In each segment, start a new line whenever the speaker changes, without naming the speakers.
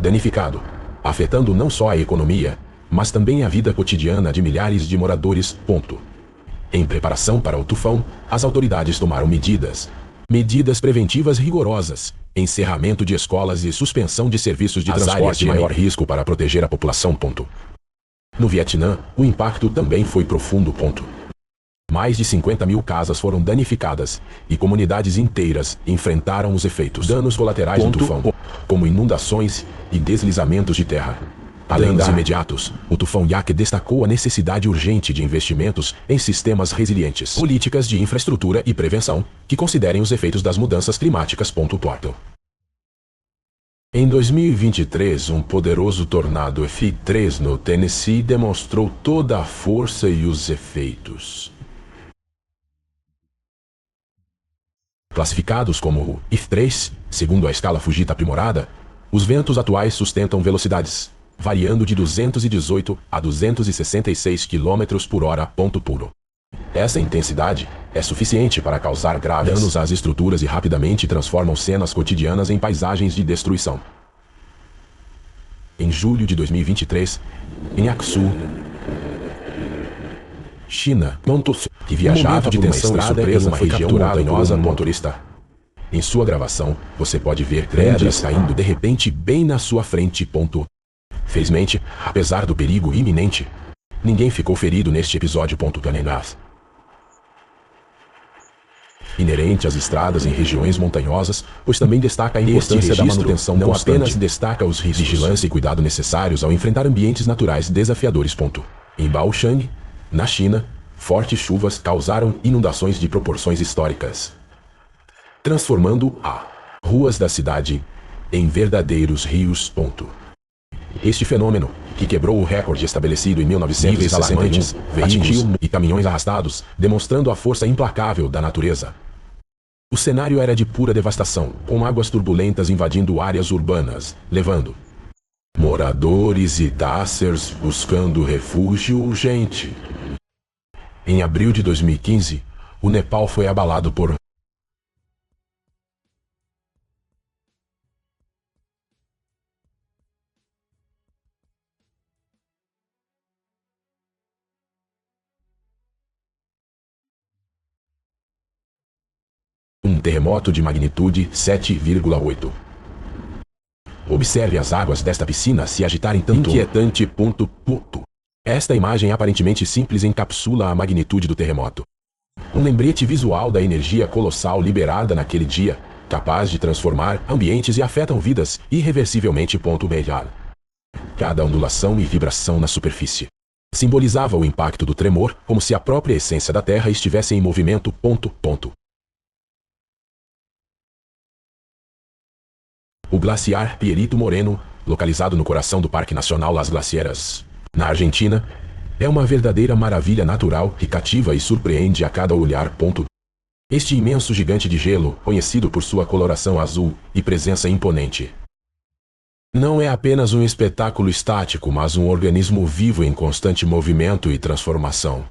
danificado, afetando não só a economia, mas também a vida cotidiana de milhares de moradores. Em preparação para o tufão, as autoridades tomaram medidas preventivas rigorosas, encerramento de escolas e suspensão de serviços de transporte de maior risco para proteger a população. No Vietnã, o impacto também foi profundo. Mais de 50 mil casas foram danificadas e comunidades inteiras enfrentaram os efeitos danos colaterais do tufão, como inundações e deslizamentos de terra. Além dos imediatos, o tufão Yaque destacou a necessidade urgente de investimentos em sistemas resilientes, políticas de infraestrutura e prevenção que considerem os efeitos das mudanças climáticas. Em 2023, um poderoso tornado F3 no Tennessee demonstrou toda a força e os efeitos. Classificados como F3, segundo a escala Fujita aprimorada, os ventos atuais sustentam velocidades variando de 218 a 266 km/h. Essa intensidade é suficiente para causar graves danos às estruturas e rapidamente transformam cenas cotidianas em paisagens de destruição. Em julho de 2023, em Aksu, China, que viajava de tensão e surpresa foi capturado por um motorista. Em sua gravação, você pode ver pedras caindo de repente bem na sua frente. Felizmente, apesar do perigo iminente, ninguém ficou ferido neste episódio. Inerente às estradas em regiões montanhosas, pois também destaca a importância da manutenção não apenas destaca os riscos, vigilância e cuidado necessários ao enfrentar ambientes naturais desafiadores. Em Baochang, na China, fortes chuvas causaram inundações de proporções históricas, transformando as ruas da cidade em verdadeiros rios. Este fenômeno, que quebrou o recorde estabelecido em 1961, veículos e caminhões arrastados, demonstrando a força implacável da natureza. O cenário era de pura devastação, com águas turbulentas invadindo áreas urbanas, levando moradores e dacers buscando refúgio urgente. Em abril de 2015, o Nepal foi abalado por um terremoto de magnitude 7,8. Observe as águas desta piscina se agitarem tanto. Inquietante. Esta imagem aparentemente simples encapsula a magnitude do terremoto. Um lembrete visual da energia colossal liberada naquele dia, capaz de transformar ambientes e afetam vidas irreversivelmente. Cada ondulação e vibração na superfície simbolizava o impacto do tremor, como se a própria essência da Terra estivesse em movimento. O glaciar Perito Moreno, localizado no coração do Parque Nacional Las Glacieiras, na Argentina, é uma verdadeira maravilha natural que cativa e surpreende a cada olhar. Este imenso gigante de gelo, conhecido por sua coloração azul e presença imponente, não é apenas um espetáculo estático, mas um organismo vivo em constante movimento e transformação.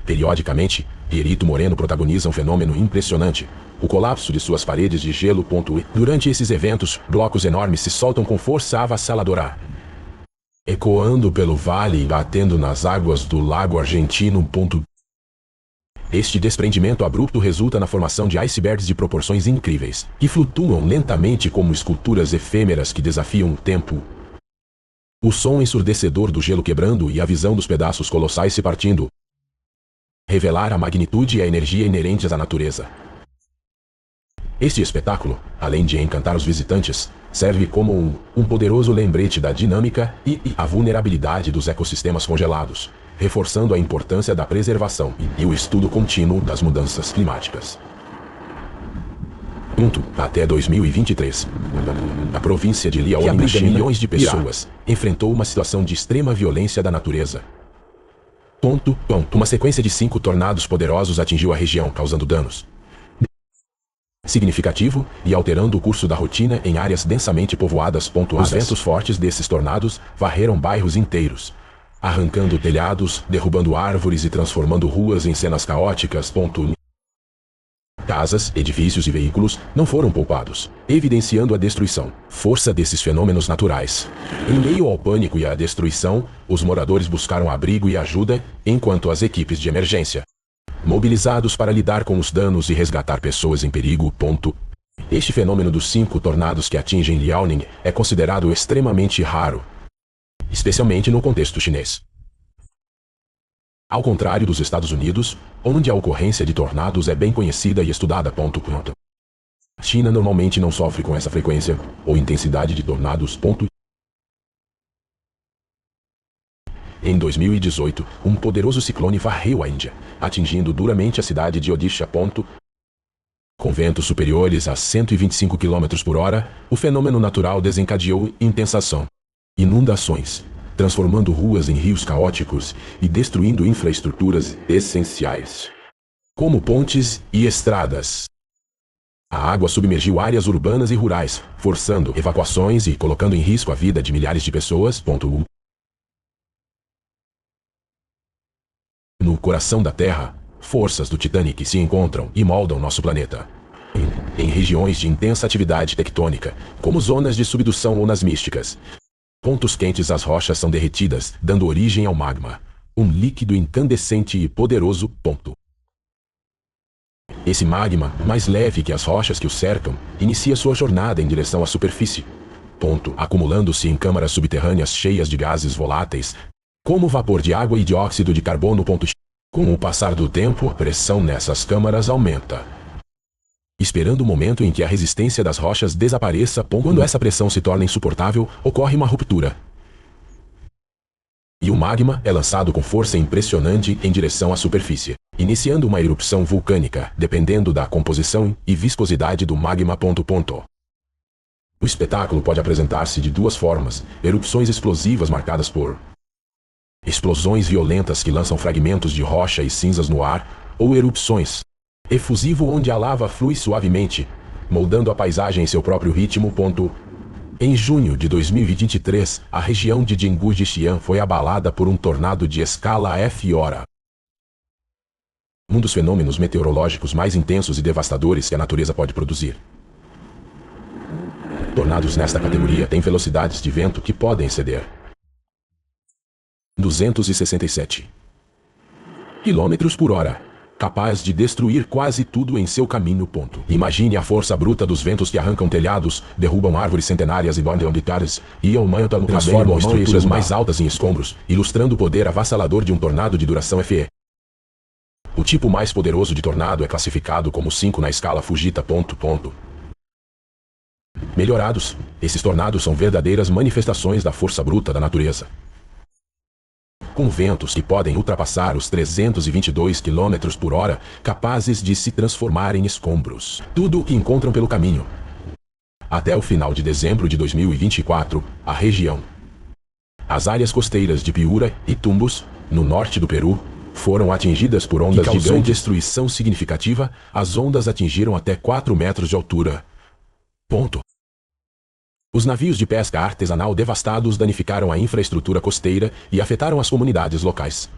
Periodicamente, Perito Moreno protagoniza um fenômeno impressionante: o colapso de suas paredes de gelo. Durante esses eventos, blocos enormes se soltam com força avassaladora, ecoando pelo vale e batendo nas águas do lago argentino. Este desprendimento abrupto resulta na formação de icebergs de proporções incríveis, que flutuam lentamente como esculturas efêmeras que desafiam o tempo. O som ensurdecedor do gelo quebrando e a visão dos pedaços colossais se partindo revelar a magnitude e a energia inerentes à natureza. Este espetáculo, além de encantar os visitantes, serve como um poderoso lembrete da dinâmica e a vulnerabilidade dos ecossistemas congelados, reforçando a importância da preservação e o estudo contínuo das mudanças climáticas. Até 2023, a província de Liaoning, que abriga milhões de pessoas, enfrentou uma situação de extrema violência da natureza. Uma sequência de 5 tornados poderosos atingiu a região, causando danos significativo e alterando o curso da rotina em áreas densamente povoadas. Os ventos fortes desses tornados varreram bairros inteiros, arrancando telhados, derrubando árvores e transformando ruas em cenas caóticas. Casas, edifícios e veículos não foram poupados, evidenciando a destruição, força desses fenômenos naturais. Em meio ao pânico e à destruição, os moradores buscaram abrigo e ajuda, enquanto as equipes de emergência, mobilizados para lidar com os danos e resgatar pessoas em perigo. Este fenômeno dos 5 tornados que atingem Liaoning é considerado extremamente raro, especialmente no contexto chinês. Ao contrário dos Estados Unidos, onde a ocorrência de tornados é bem conhecida e estudada. A China normalmente não sofre com essa frequência ou intensidade de tornados. Em 2018, um poderoso ciclone varreu a Índia, atingindo duramente a cidade de Odisha. Com ventos superiores a 125 km por hora, o fenômeno natural desencadeou intensação, inundações, transformando ruas em rios caóticos e destruindo infraestruturas essenciais, como pontes e estradas. A água submergiu áreas urbanas e rurais, forçando evacuações e colocando em risco a vida de milhares de pessoas. No coração da Terra, forças do Titanic se encontram e moldam nosso planeta. Em regiões de intensa atividade tectônica, como zonas de subdução ou nas místicas, pontos quentes, as rochas são derretidas, dando origem ao magma, um líquido incandescente e poderoso. Esse magma, mais leve que as rochas que o cercam, inicia sua jornada em direção à superfície, acumulando-se em câmaras subterrâneas cheias de gases voláteis, como vapor de água e dióxido de carbono. Com o passar do tempo, a pressão nessas câmaras aumenta, esperando o momento em que a resistência das rochas desapareça. Quando essa pressão se torna insuportável, ocorre uma ruptura, e o magma é lançado com força impressionante em direção à superfície, iniciando uma erupção vulcânica, dependendo da composição e viscosidade do magma. O espetáculo pode apresentar-se de 2 formas: erupções explosivas marcadas por explosões violentas que lançam fragmentos de rocha e cinzas no ar, ou erupções efusivo onde a lava flui suavemente, moldando a paisagem em seu próprio ritmo. Em junho de 2023, a região de Jinggu de Xi'an foi abalada por um tornado de escala F hora. Um dos fenômenos meteorológicos mais intensos e devastadores que a natureza pode produzir. Tornados nesta categoria têm velocidades de vento que podem exceder 267 km por hora, capaz de destruir quase tudo em seu caminho. Imagine a força bruta dos ventos que arrancam telhados, derrubam árvores centenárias e e aumentam, transformam estruturas mais altas em escombros, ilustrando o poder avassalador de um tornado de duração FE. O tipo mais poderoso de tornado é classificado como 5 na escala Fujita. Melhorados, esses tornados são verdadeiras manifestações da força bruta da natureza, com ventos que podem ultrapassar os 322 km por hora, capazes de se transformar em escombros, tudo o que encontram pelo caminho. Até o final de dezembro de 2024, a região, as áreas costeiras de Piura e Tumbes, no norte do Peru, foram atingidas por ondas de grande destruição significativa. As ondas atingiram até 4 metros de altura. Os navios de pesca artesanal devastados danificaram a infraestrutura costeira e afetaram as comunidades locais.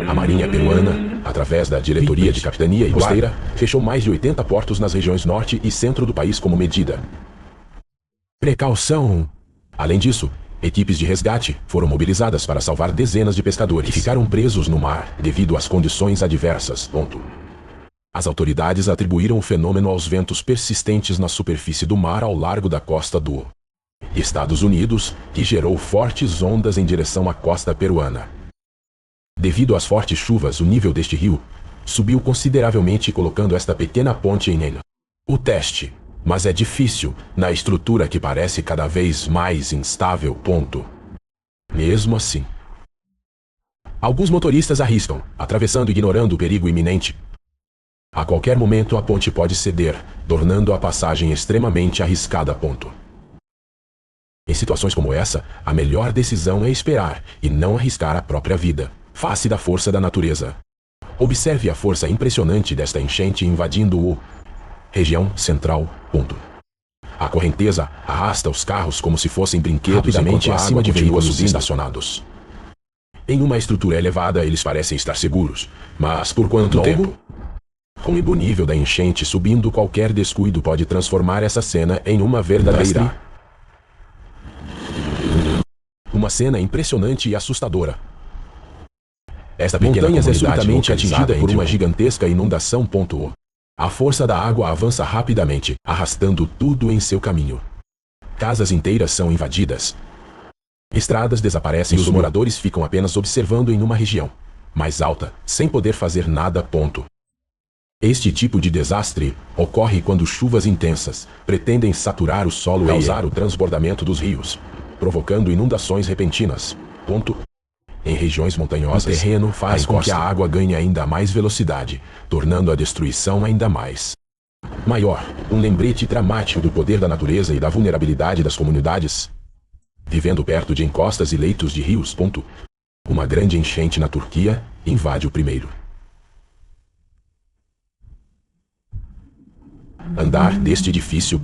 A Marinha Peruana, através da Diretoria de Capitania e Costeira, fechou mais de 80 portos nas regiões norte e centro do país como medida. Precaução! Além disso, equipes de resgate foram mobilizadas para salvar dezenas de pescadores que ficaram presos no mar devido às condições adversas. As autoridades atribuíram o fenômeno aos ventos persistentes na superfície do mar ao largo da costa do Estados Unidos, que gerou fortes ondas em direção à costa peruana. Devido às fortes chuvas, o nível deste rio subiu consideravelmente, colocando esta pequena ponte em o teste, mas é difícil na estrutura que parece cada vez mais instável. Mesmo assim, alguns motoristas arriscam, atravessando ignorando o perigo iminente. A qualquer momento a ponte pode ceder, tornando a passagem extremamente arriscada. Em situações como essa, a melhor decisão é esperar e não arriscar a própria vida, face da força da natureza. Observe a força impressionante desta enchente invadindo o região central. A correnteza arrasta os carros como se fossem brinquedos rapidamente acima de veículos estacionados. Em uma estrutura elevada, eles parecem estar seguros. Mas por quanto tempo? Com o nível da enchente subindo, qualquer descuido pode transformar essa cena em uma verdadeira... Uma cena impressionante e assustadora. Esta pequena montanha é subitamente atingida por uma gigantesca inundação. A força da água avança rapidamente, arrastando tudo em seu caminho. Casas inteiras são invadidas. Estradas desaparecem e os moradores ficam apenas observando em uma região mais alta, sem poder fazer nada. Este tipo de desastre ocorre quando chuvas intensas pretendem saturar o solo e causar o transbordamento dos rios, provocando inundações repentinas. Em regiões montanhosas, o terreno faz com que a água ganhe ainda mais velocidade, tornando a destruição ainda mais maior. Um lembrete dramático do poder da natureza e da vulnerabilidade das comunidades vivendo perto de encostas e leitos de rios. Uma grande enchente na Turquia invade o primeiro andar deste edifício.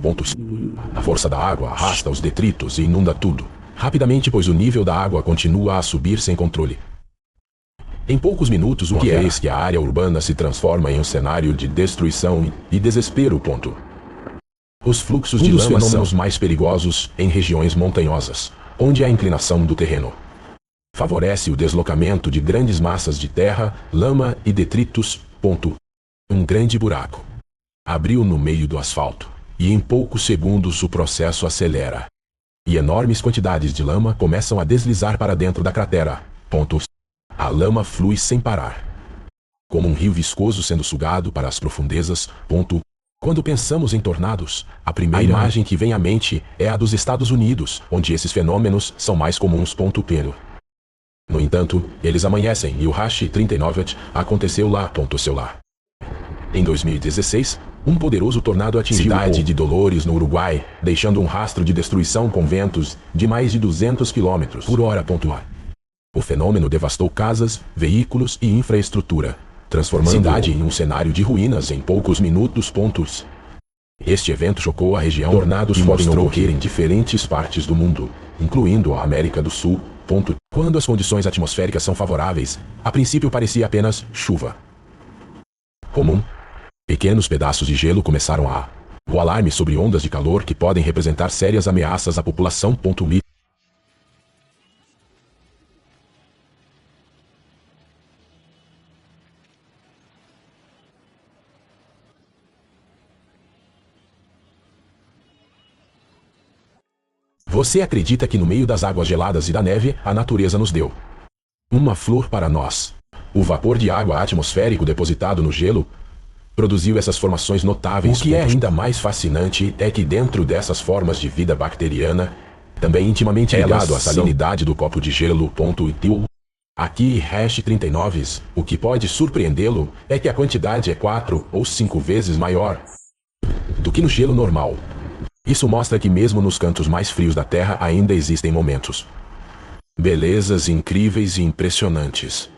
A força da água arrasta os detritos e inunda tudo rapidamente, pois o nível da água continua a subir sem controle. Em poucos minutos, eis que a área urbana se transforma em um cenário de destruição e desespero. Os fluxos de lama são os mais perigosos em regiões montanhosas, onde a inclinação do terreno favorece o deslocamento de grandes massas de terra, lama e detritos. Um grande buraco abriu no meio do asfalto, e em poucos segundos o processo acelera. E enormes quantidades de lama começam a deslizar para dentro da cratera. A lama flui sem parar, como um rio viscoso sendo sugado para as profundezas. Quando pensamos em tornados, a primeira imagem que vem à mente é a dos Estados Unidos, onde esses fenômenos são mais comuns. No entanto, eles amanhecem e o Hashi 39 aconteceu lá. Seu lar. Em 2016, um poderoso tornado atingiu a cidade de Dolores, no Uruguai, deixando um rastro de destruição com ventos de mais de 200 km/h. O fenômeno devastou casas, veículos e infraestrutura, transformando a cidade em um cenário de ruínas em poucos minutos. Este evento chocou a região. Tornados podem ocorrer em diferentes partes do mundo, incluindo a América do Sul. Quando as condições atmosféricas são favoráveis, a princípio parecia apenas chuva comum. Pequenos pedaços de gelo começaram o alarme sobre ondas de calor que podem representar sérias ameaças à população. Você acredita que no meio das águas geladas e da neve, a natureza nos deu uma flor para nós? O vapor de água atmosférico depositado no gelo produziu essas formações notáveis. O que é ainda mais fascinante é que dentro dessas formas de vida bacteriana, também intimamente ligado à salinidade do copo de gelo. Aqui, Hash 39, o que pode surpreendê-lo é que a quantidade é 4 ou 5 vezes maior do que no gelo normal. Isso mostra que mesmo nos cantos mais frios da Terra ainda existem momentos, belezas incríveis e impressionantes.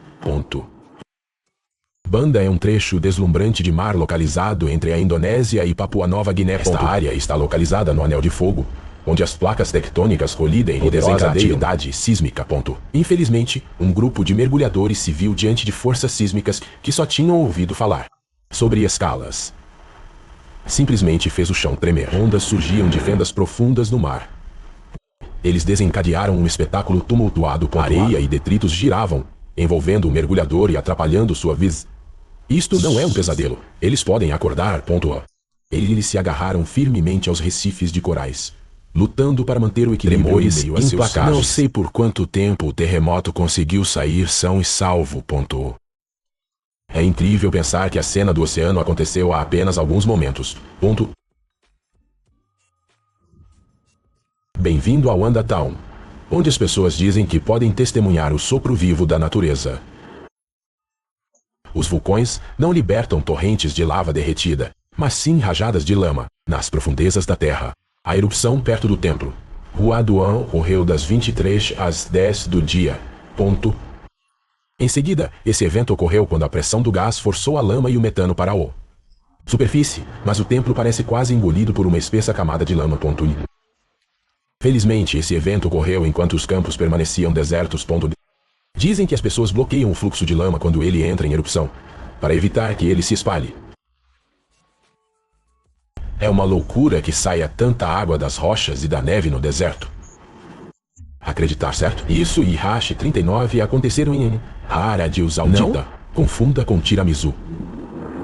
Banda é um trecho deslumbrante de mar localizado entre a Indonésia e Papua Nova Guiné. Esta área está localizada no Anel de Fogo, onde as placas tectônicas colidem e desencadeiam atividade sísmica. Infelizmente, um grupo de mergulhadores se viu diante de forças sísmicas que só tinham ouvido falar sobre escalas. Simplesmente fez o chão tremer. Ondas surgiam de fendas profundas no mar. Eles desencadearam um espetáculo tumultuado. Areia e detritos giravam, envolvendo o mergulhador e atrapalhando sua visão. Isto não é um pesadelo. Eles podem acordar. Eles se agarraram firmemente aos recifes de corais, lutando para manter o equilíbrio em meio a seus. Não sei por quanto tempo o terremoto conseguiu sair são e salvo. É incrível pensar que a cena do oceano aconteceu há apenas alguns momentos. Bem-vindo ao Wanda Town, onde as pessoas dizem que podem testemunhar o sopro vivo da natureza. Os vulcões não libertam torrentes de lava derretida, mas sim rajadas de lama, nas profundezas da terra. A erupção perto do templo Hua Duan ocorreu das 23 às 10 do dia. Em seguida, esse evento ocorreu quando a pressão do gás forçou a lama e o metano para a superfície, mas o templo parece quase engolido por uma espessa camada de lama. Felizmente, esse evento ocorreu enquanto os campos permaneciam desertos. Dizem que as pessoas bloqueiam o fluxo de lama quando ele entra em erupção, para evitar que ele se espalhe. É uma loucura que saia tanta água das rochas e da neve no deserto. Acreditar, certo? Isso e Hashi 39 aconteceram em Hara de Uzaldita. Não confunda com tiramisu.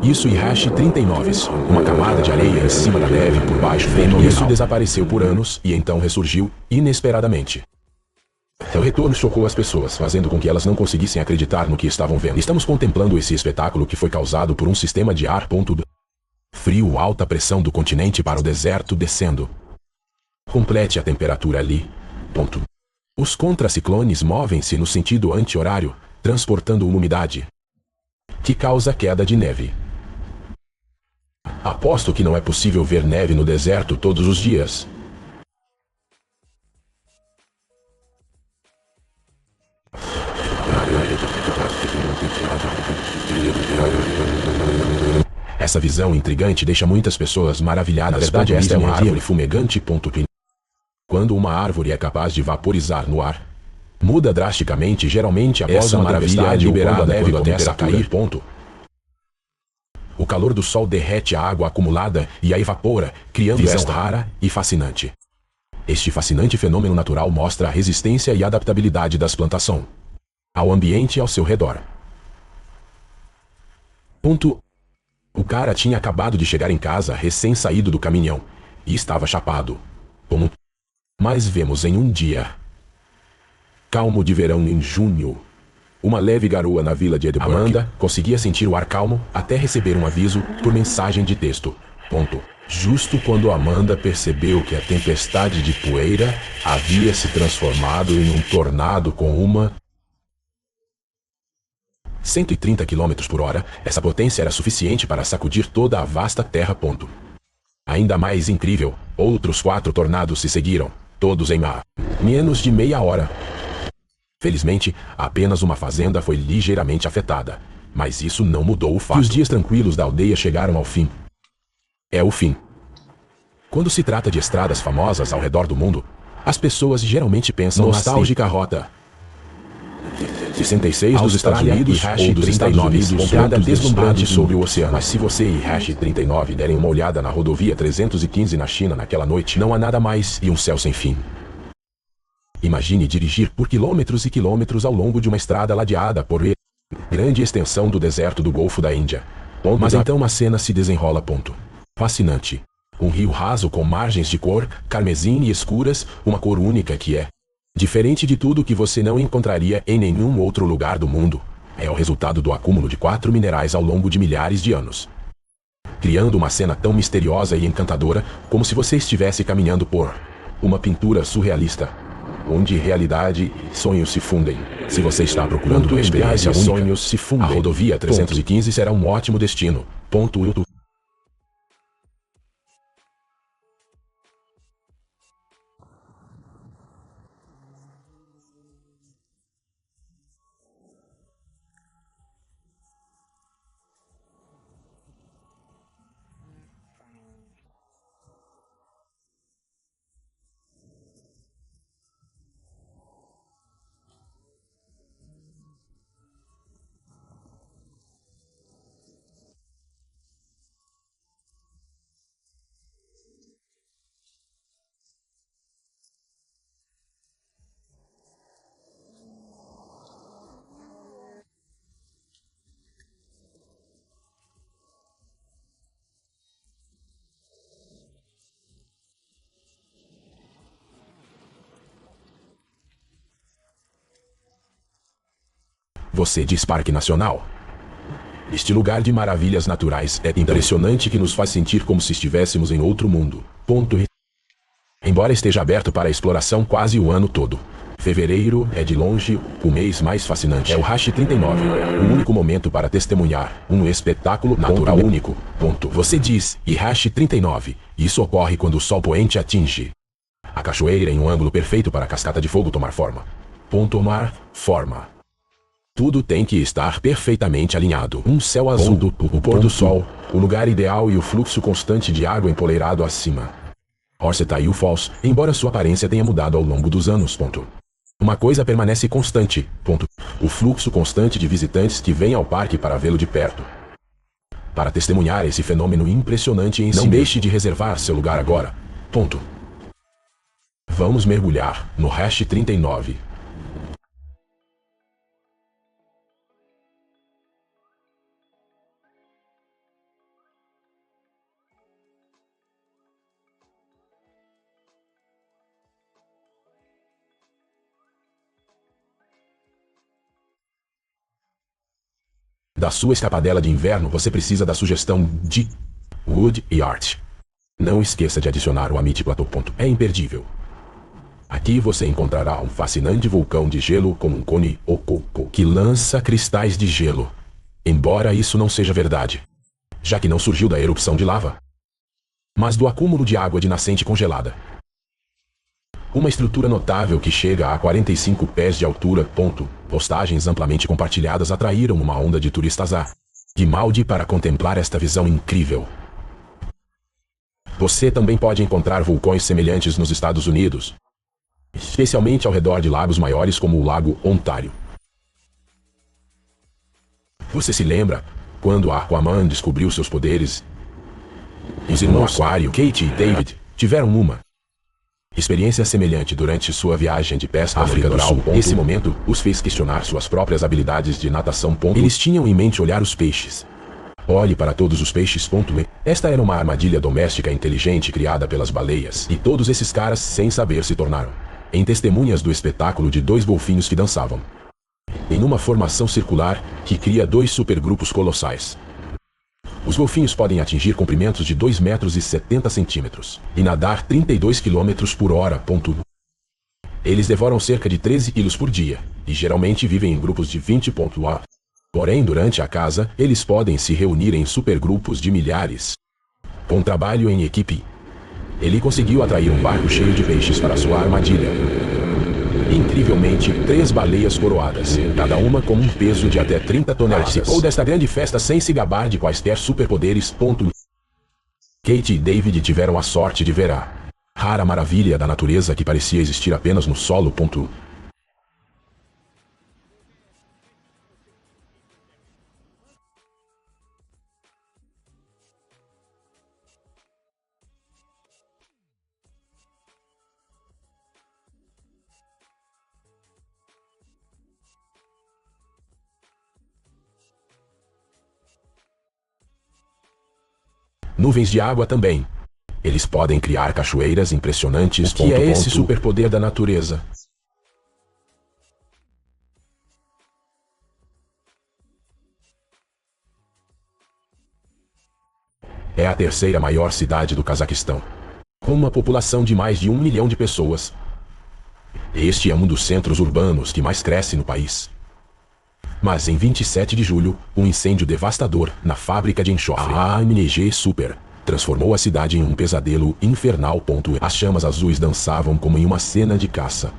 Isso e Hashi 39, uma camada de areia em cima da neve por baixo. Isso desapareceu por anos e então ressurgiu inesperadamente. Seu retorno chocou as pessoas, fazendo com que elas não conseguissem acreditar no que estavam vendo. Estamos contemplando esse espetáculo que foi causado por um sistema de ar frio alta pressão do continente para o deserto descendo. Complete a temperatura ali. Os contraciclones movem-se no sentido anti-horário, transportando umidade, que causa queda de neve. Aposto que não é possível ver neve no deserto todos os dias. Essa visão intrigante deixa muitas pessoas maravilhadas. Na verdade, esta é uma árvore fumegante. Quando uma árvore é capaz de vaporizar no ar, muda drasticamente, geralmente após uma tempestade ou quando a neve começa a cair. O calor do sol derrete a água acumulada e a evapora, criando esta rara e fascinante. Este fascinante fenômeno natural mostra a resistência e adaptabilidade das plantações ao ambiente ao seu redor. O cara tinha acabado de chegar em casa recém-saído do caminhão e estava chapado. Mas vemos em um dia calmo de verão em junho, uma leve garoa na vila de Edinburgh. Amanda conseguia sentir o ar calmo até receber um aviso por mensagem de texto. Justo quando Amanda percebeu que a tempestade de poeira havia se transformado em um tornado com uma 130 km por hora, essa potência era suficiente para sacudir toda a vasta terra. Ainda mais incrível, outros 4 tornados se seguiram, todos em menos de meia hora. Felizmente, apenas uma fazenda foi ligeiramente afetada, mas isso não mudou o fato que os dias tranquilos da aldeia chegaram ao fim. É o fim. Quando se trata de estradas famosas ao redor do mundo, as pessoas geralmente pensam na nostálgica rota 66 dos Estados Unidos ou dos Estados Unidos, pontada deslumbrante sobre o oceano. Mas se você e Hashi 39 derem uma olhada na rodovia 315 na China naquela noite, não há nada mais e um céu sem fim. Imagine dirigir por quilômetros e quilômetros ao longo de uma estrada ladeada por grande extensão do deserto do Golfo da Índia. Mas então uma cena se desenrola. Fascinante. Um rio raso com margens de cor carmesim e escuras, uma cor única que é diferente de tudo que você não encontraria em nenhum outro lugar do mundo. É o resultado do acúmulo de 4 minerais ao longo de milhares de anos, criando uma cena tão misteriosa e encantadora como se você estivesse caminhando por uma pintura surrealista, onde realidade e sonhos se fundem. Se você está procurando uma experiência única, sonhos se fundem. A rodovia 315 será um ótimo destino. Você diz Parque Nacional? Este lugar de maravilhas naturais é impressionante que nos faz sentir como se estivéssemos em outro mundo. Embora esteja aberto para a exploração quase o ano todo, fevereiro é de longe o mês mais fascinante. É o Hashi 39, o único momento para testemunhar um espetáculo natural único. Você diz, e Hashi 39, isso ocorre quando o sol poente atinge a cachoeira em um ângulo perfeito para a cascata de fogo tomar forma. Tomar forma. Tudo tem que estar perfeitamente alinhado. Um céu azul, o pôr do sol, o lugar ideal e o fluxo constante de água empoleirado acima. Horsetail Falls, embora sua aparência tenha mudado ao longo dos anos. Uma coisa permanece constante. o fluxo constante de visitantes que vêm ao parque para vê-lo de perto. Para testemunhar esse fenômeno impressionante em si, não deixe de reservar seu lugar agora. Ponto. Vamos mergulhar no hash 39. Da sua escapadela de inverno, você precisa da sugestão de Wood e Art. Não esqueça de adicionar o Amity Plateau. É imperdível. Aqui você encontrará um fascinante vulcão de gelo com um cone Okoko que lança cristais de gelo. Embora isso não seja verdade, já que não surgiu da erupção de lava, mas do acúmulo de água de nascente congelada. Uma estrutura notável que chega a 45 pés de altura. Postagens amplamente compartilhadas atraíram uma onda de turistas a Grimaldi para contemplar esta visão incrível. Você também pode encontrar vulcões semelhantes nos Estados Unidos, especialmente ao redor de lagos maiores como o Lago Ontário. Você se lembra quando Aquaman descobriu seus poderes? Os irmãos Aquário, Kate e David, tiveram uma experiência semelhante durante sua viagem de pesca África do Sul. Esse momento os fez questionar suas próprias habilidades de natação. Eles tinham em mente olhar os peixes. Olhe para todos os peixes. Esta era uma armadilha doméstica inteligente criada pelas baleias, e todos esses caras, sem saber, se tornaram em testemunhas do espetáculo de dois golfinhos que dançavam em uma formação circular que cria dois supergrupos colossais. Os golfinhos podem atingir comprimentos de 2,70 metros e nadar 32 km por hora. Eles devoram cerca de 13 quilos por dia e geralmente vivem em grupos de 20. Porém, durante a caça, eles podem se reunir em supergrupos de milhares. Com trabalho em equipe, ele conseguiu atrair um barco cheio de peixes para sua armadilha. Incrivelmente, 3 baleias coroadas, cada uma com um peso de até 30 toneladas. Participou desta grande festa sem se gabar de quaisquer superpoderes. Kate e David tiveram a sorte de ver a rara maravilha da natureza que parecia existir apenas no solo. Nuvens de água também. Eles podem criar cachoeiras impressionantes. O que é esse superpoder da natureza? É a terceira maior cidade do Cazaquistão, com uma população de mais de 1 milhão de pessoas. Este é um dos centros urbanos que mais cresce no país. Mas em 27 de julho, um incêndio devastador na fábrica de enxofre, a AMG Super, transformou a cidade em um pesadelo infernal. As chamas azuis dançavam como em uma cena de caça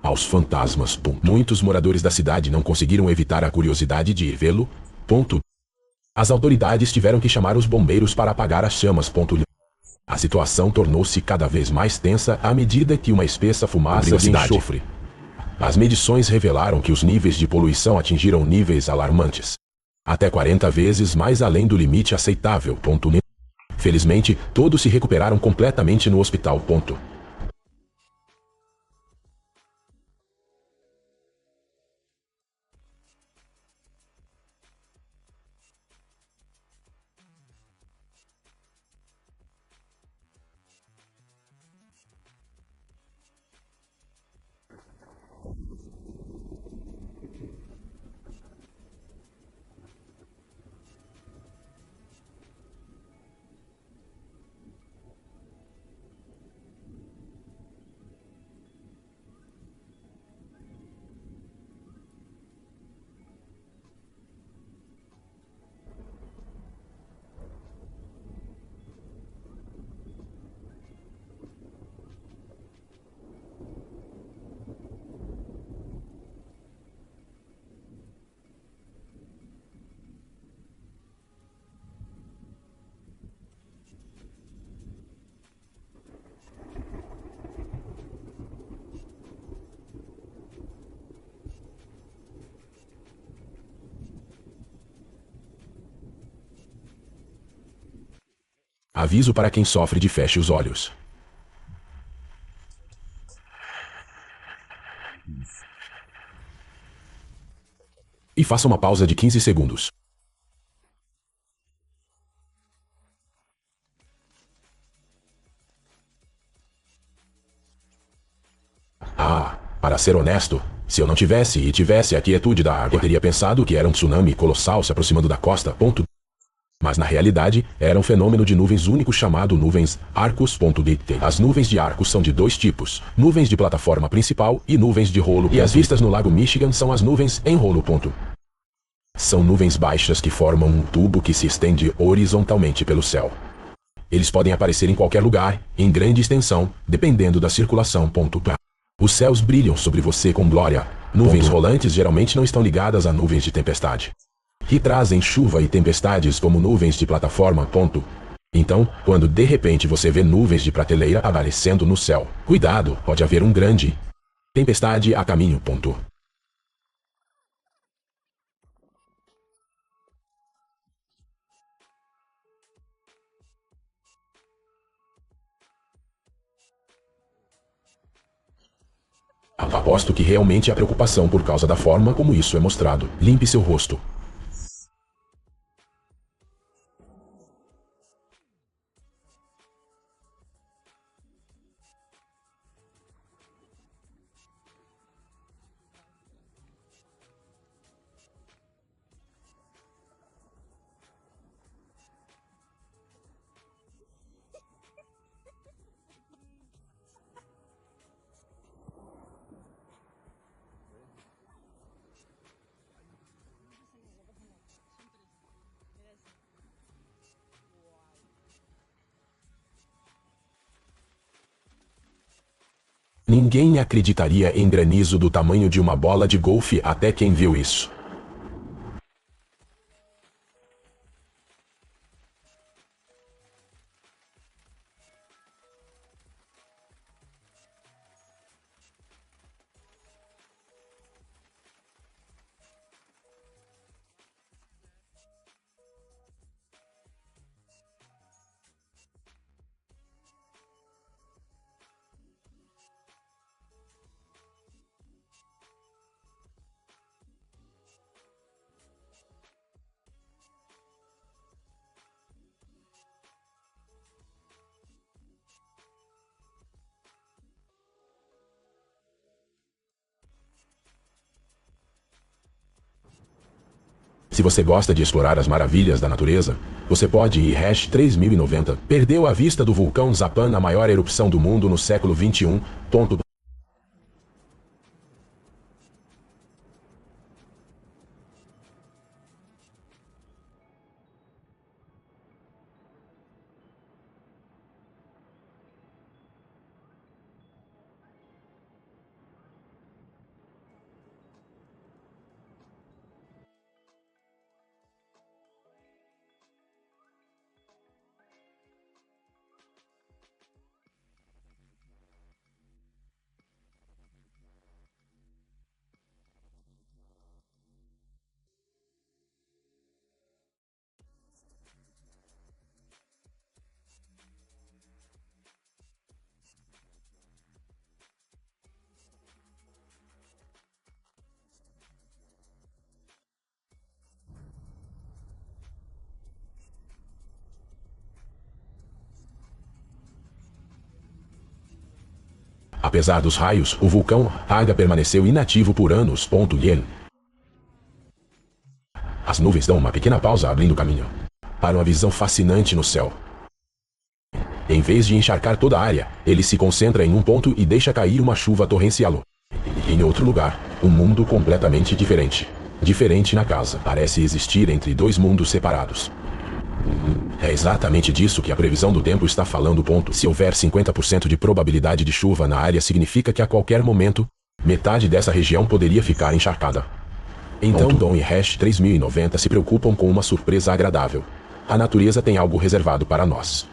aos fantasmas. Muitos moradores da cidade não conseguiram evitar a curiosidade de ir vê-lo. As autoridades tiveram que chamar os bombeiros para apagar as chamas. A situação tornou-se cada vez mais tensa à medida que uma espessa fumaça de enxofre. As medições revelaram que os níveis de poluição atingiram níveis alarmantes, até 40 vezes mais além do limite aceitável. Felizmente, todos se recuperaram completamente no hospital. Aviso para quem sofre de feche os olhos. E faça uma pausa de 15 segundos. Para ser honesto, se eu não tivesse a quietude da água, eu teria pensado que era um tsunami colossal se aproximando da costa. Mas na realidade, era um fenômeno de nuvens único chamado nuvens arcos. As nuvens de arcos são de dois tipos: nuvens de plataforma principal e nuvens de rolo. E as vistas no Lago Michigan são as nuvens em rolo. São nuvens baixas que formam um tubo que se estende horizontalmente pelo céu. Eles podem aparecer em qualquer lugar, em grande extensão, dependendo da circulação. Os céus brilham sobre você com glória. Nuvens rolantes geralmente não estão ligadas a nuvens de tempestade, que trazem chuva e tempestades como nuvens de plataforma. Então, quando de repente você vê nuvens de prateleira aparecendo no céu, cuidado, pode haver um grande tempestade a caminho. Aposto que realmente há preocupação por causa da forma como isso é mostrado. Limpe seu rosto. Ninguém acreditaria em granizo do tamanho de uma bola de golfe até quem viu isso. Se você gosta de explorar as maravilhas da natureza, você pode ir #3090. Perdeu a vista do vulcão Zapan, a maior erupção do mundo no século XXI. Apesar dos raios, o vulcão Haga permaneceu inativo por anos. As nuvens dão uma pequena pausa abrindo caminho para uma visão fascinante no céu. Em vez de encharcar toda a área, ele se concentra em um ponto e deixa cair uma chuva torrencial. Em outro lugar, um mundo completamente diferente. Diferente na casa. Parece existir entre dois mundos separados. É exatamente disso que a previsão do tempo está falando. Se houver 50% de probabilidade de chuva na área, significa que a qualquer momento, metade dessa região poderia ficar encharcada. Então Dom e #3090 se preocupam com uma surpresa agradável. A natureza tem algo reservado para nós.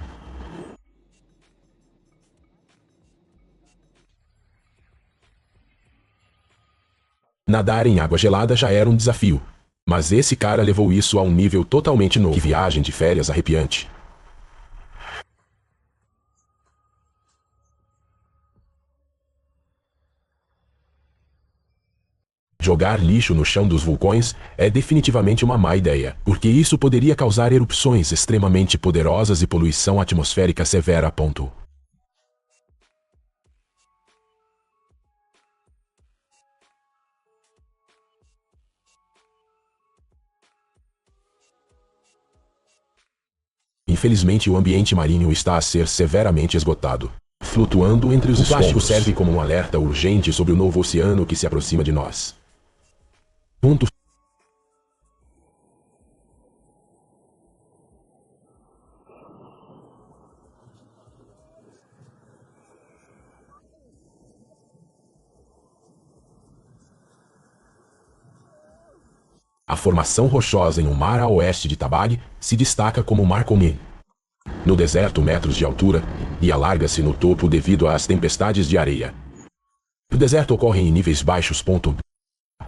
Nadar em água gelada já era um desafio. Mas esse cara levou isso a um nível totalmente novo. Que viagem de férias arrepiante. Jogar lixo no chão dos vulcões é definitivamente uma má ideia, porque isso poderia causar erupções extremamente poderosas e poluição atmosférica severa. Infelizmente, o ambiente marinho está a ser severamente esgotado, flutuando entre os escombros. O plástico serve como um alerta urgente sobre o novo oceano que se aproxima de nós. Ponto. A formação rochosa em um mar a oeste de Tabag se destaca como Mar Comum. No deserto, metros de altura, e alarga-se no topo devido às tempestades de areia. O deserto ocorre em níveis baixos.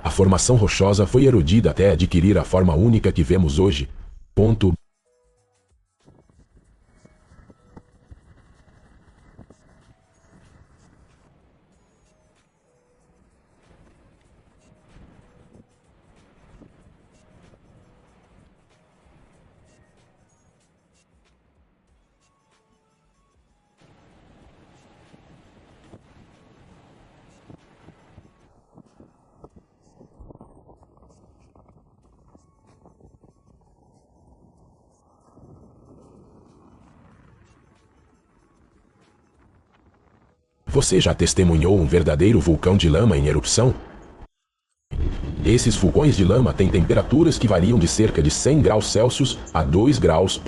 A formação rochosa foi erodida até adquirir a forma única que vemos hoje. Você já testemunhou um verdadeiro vulcão de lama em erupção? Esses vulcões de lama têm temperaturas que variam de cerca de 100 graus Celsius a 2 graus.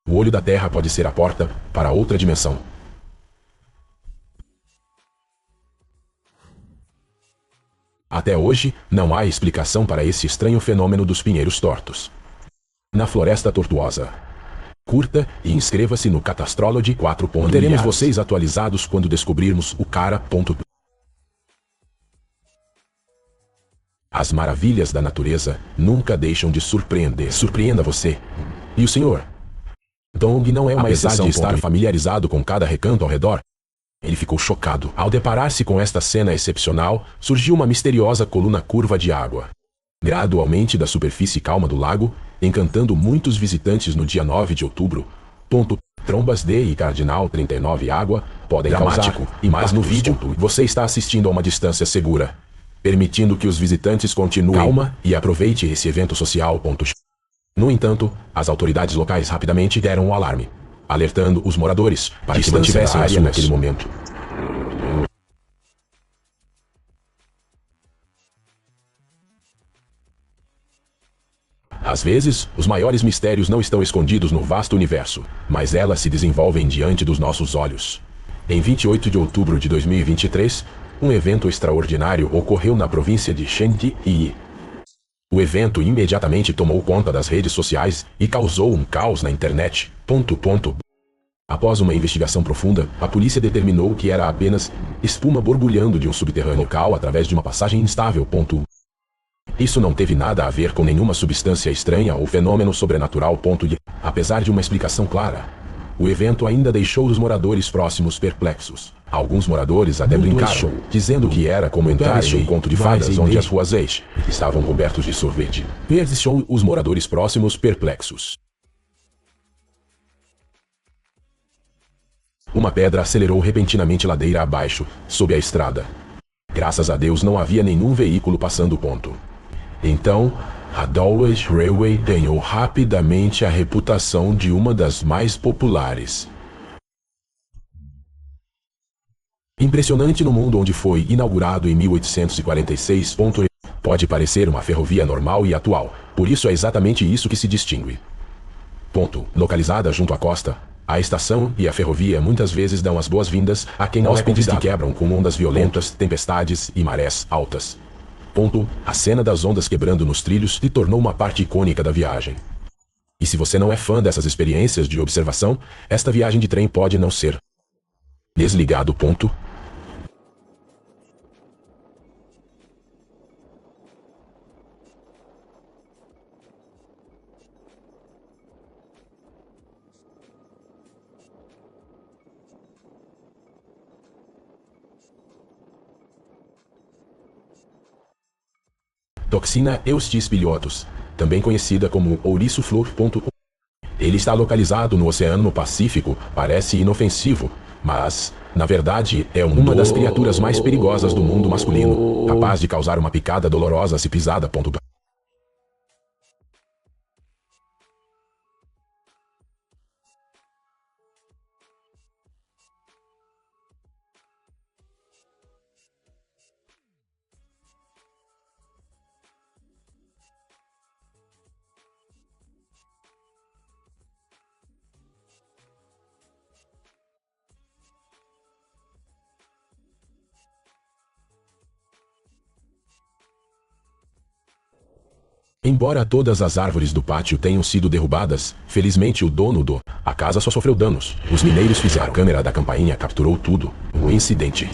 O olho da Terra pode ser a porta para outra dimensão. Até hoje, não há explicação para esse estranho fenômeno dos pinheiros tortos. Na Floresta Tortuosa. Curta e inscreva-se no Catastrology 4. Teremos vocês atualizados quando descobrirmos o cara. As maravilhas da natureza nunca deixam de surpreender. Surpreenda você. E o senhor? Dong não é uma exceção. Apesar de estar familiarizado com cada recanto ao redor, ele ficou chocado. Ao deparar-se com esta cena excepcional, surgiu uma misteriosa coluna curva de água. Gradualmente da superfície calma do lago, encantando muitos visitantes no dia 9 de outubro. Trombas D e Cardinal 39 água podem causar, e mais no vídeo, você está assistindo a uma distância segura, permitindo que os visitantes continuem. Calma e aproveite esse evento social. No entanto, as autoridades locais rapidamente deram o alarme, alertando os moradores para que mantivessem a área naquele momento. Às vezes, os maiores mistérios não estão escondidos no vasto universo, mas elas se desenvolvem diante dos nossos olhos. Em 28 de outubro de 2023, um evento extraordinário ocorreu na província de Shenji. O evento imediatamente tomou conta das redes sociais e causou um caos na internet. Após uma investigação profunda, a polícia determinou que era apenas espuma borbulhando de um subterrâneo local através de uma passagem instável. Isso não teve nada a ver com nenhuma substância estranha ou fenômeno sobrenatural. Apesar de uma explicação clara, o evento ainda deixou os moradores próximos perplexos. Alguns moradores até brincaram, dizendo que era como entrar em um conto de fadas onde as ruas estavam cobertos de sorvete. Deixou os moradores próximos perplexos. Uma pedra acelerou repentinamente ladeira abaixo, sob a estrada. Graças a Deus não havia nenhum veículo passando. Então, a Dulwich Railway ganhou rapidamente a reputação de uma das mais populares. Impressionante no mundo onde foi inaugurado em 1846. Pode parecer uma ferrovia normal e atual, por isso é exatamente isso que se distingue. Localizada junto à costa, a estação e a ferrovia muitas vezes dão as boas-vindas a quem hóspedes que quebram com ondas violentas, tempestades e marés altas. A cena das ondas quebrando nos trilhos se tornou uma parte icônica da viagem. E se você não é fã dessas experiências de observação, esta viagem de trem pode não ser. Desligado. Toxina Eustis pileotus, também conhecida como ouriço flor. Ele está localizado no Oceano Pacífico, parece inofensivo, mas, na verdade, é uma das criaturas mais perigosas do mundo masculino, capaz de causar uma picada dolorosa se pisada. Embora todas as árvores do pátio tenham sido derrubadas, felizmente o dono a casa só sofreu danos. Os mineiros fizeram. A câmera da campainha capturou tudo. O incidente.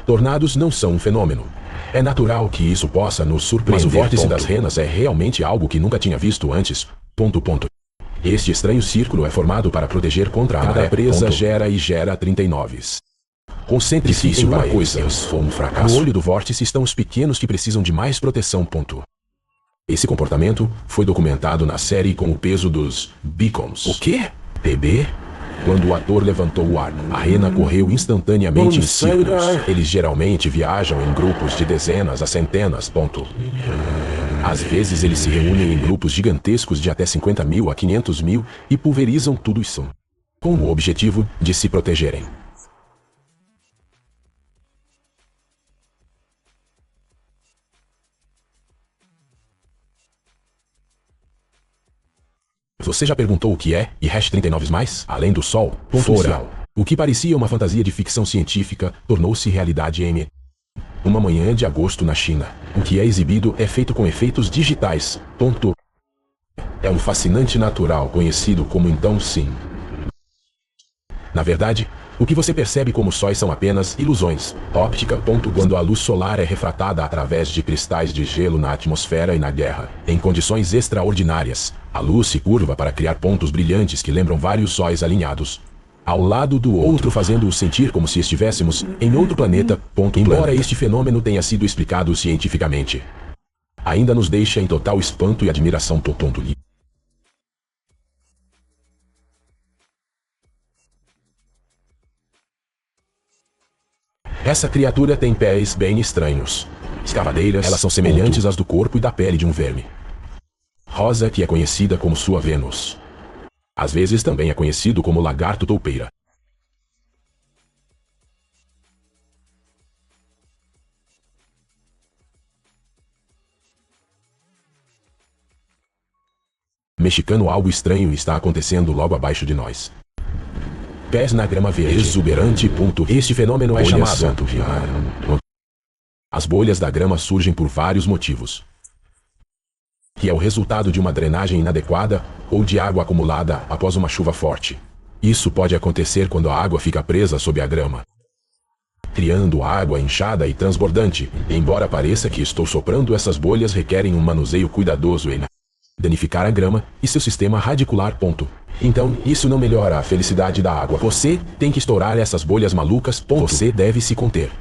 Tornados não são um fenômeno. É natural que isso possa nos surpreender. Mas o vórtice das renas é realmente algo que nunca tinha visto antes. Este estranho círculo é formado para proteger contra a maré. A presa gera 39. Concentre-se em uma coisa. Foi um fracasso. No olho do vórtice estão os pequenos que precisam de mais proteção. Esse comportamento foi documentado na série com o peso dos beacons. O quê? PB? Quando o ator levantou o arco, a rena correu instantaneamente em círculos. Eles geralmente viajam em grupos de dezenas a centenas. Às vezes eles se reúnem em grupos gigantescos de até 50 mil a 500 mil e pulverizam tudo isso, com o objetivo de se protegerem. Você já perguntou o que é e hash 39 mais? Além do Sol, fora. O que parecia uma fantasia de ficção científica tornou-se realidade em uma manhã de agosto na China. O que é exibido é feito com efeitos digitais. É um fascinante natural conhecido como então sim. Na verdade, o que você percebe como sóis são apenas ilusões. Óptica. Quando a luz solar é refratada através de cristais de gelo na atmosfera e na guerra, em condições extraordinárias, a luz se curva para criar pontos brilhantes que lembram vários sóis alinhados ao lado do outro, fazendo-o sentir como se estivéssemos em outro planeta. Embora este fenômeno tenha sido explicado cientificamente, ainda nos deixa em total espanto e admiração. Essa criatura tem pés bem estranhos. Escavadeiras, elas são semelhantes às do corpo e da pele de um verme. Rosa, que é conhecida como sua Vênus. Às vezes também é conhecido como lagarto toupeira. Mexicano, algo estranho está acontecendo logo abaixo de nós. Pés na grama verde. Exuberante. Este fenômeno é chamado. As bolhas da grama surgem por vários motivos, que é o resultado de uma drenagem inadequada ou de água acumulada após uma chuva forte. Isso pode acontecer quando a água fica presa sob a grama, criando água inchada e transbordante. Embora pareça que estou soprando, essas bolhas requerem um manuseio cuidadoso e danificar a grama e seu sistema radicular. Então, isso não melhora a felicidade da água. Você tem que estourar essas bolhas malucas. Você deve se conter.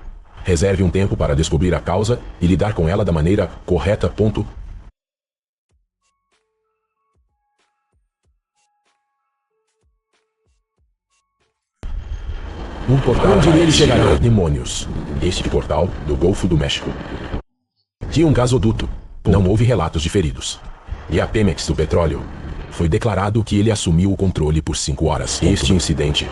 Reserve um tempo para descobrir a causa e lidar com ela da maneira correta. Um portal onde ele chegará. Demônios. Este portal, do Golfo do México, tinha um gasoduto. Não houve relatos de feridos. E a Pemex do petróleo. Foi declarado que ele assumiu o controle por 5 horas. Este incidente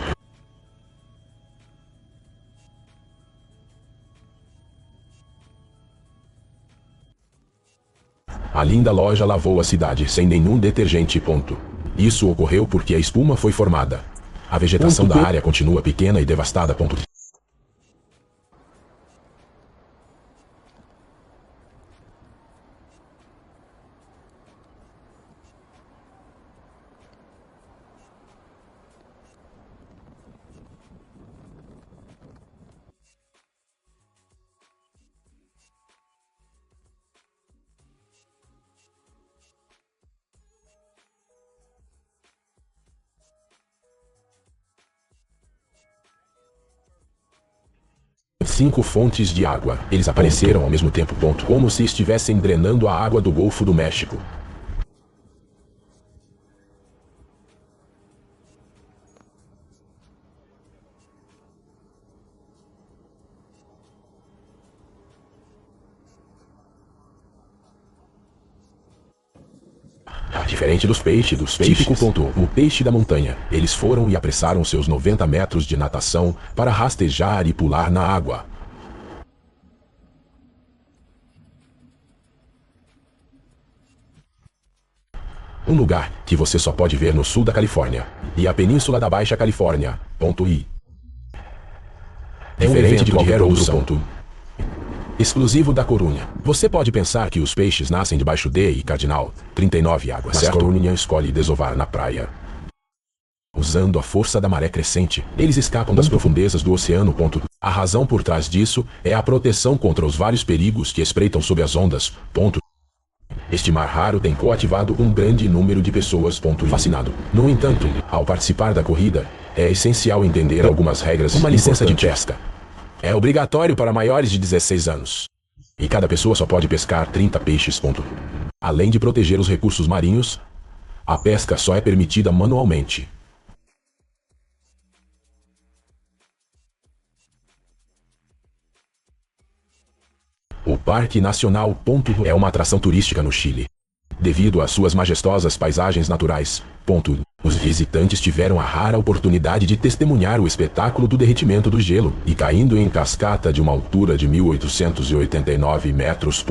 a linda loja lavou a cidade sem nenhum detergente. Isso ocorreu porque a espuma foi formada. A vegetação da área continua pequena e devastada. 5 fontes de água. Eles apareceram ao mesmo tempo, como se estivessem drenando a água do Golfo do México. Diferente dos peixes, típico. O peixe da montanha. Eles foram e apressaram seus 90 metros de natação para rastejar e pular na água. Um lugar que você só pode ver no sul da Califórnia e a península da Baixa Califórnia. Diferente de qualquer outro. Exclusivo da Corunha. Você pode pensar que os peixes nascem debaixo de e Cardinal 39 águas, mas Corunha escolhe desovar na praia. Usando a força da maré crescente, eles escapam das profundezas do oceano. A razão por trás disso é a proteção contra os vários perigos que espreitam sob as ondas. Este mar raro tem coativado um grande número de pessoas. Fascinado. No entanto, ao participar da corrida, é essencial entender algumas regras. Uma licença de pesca é obrigatório para maiores de 16 anos. E cada pessoa só pode pescar 30 peixes. Além de proteger os recursos marinhos, a pesca só é permitida manualmente. O Parque Nacional é uma atração turística no Chile. Devido às suas majestosas paisagens naturais. Os visitantes tiveram a rara oportunidade de testemunhar o espetáculo do derretimento do gelo e caindo em cascata de uma altura de 1889 metros.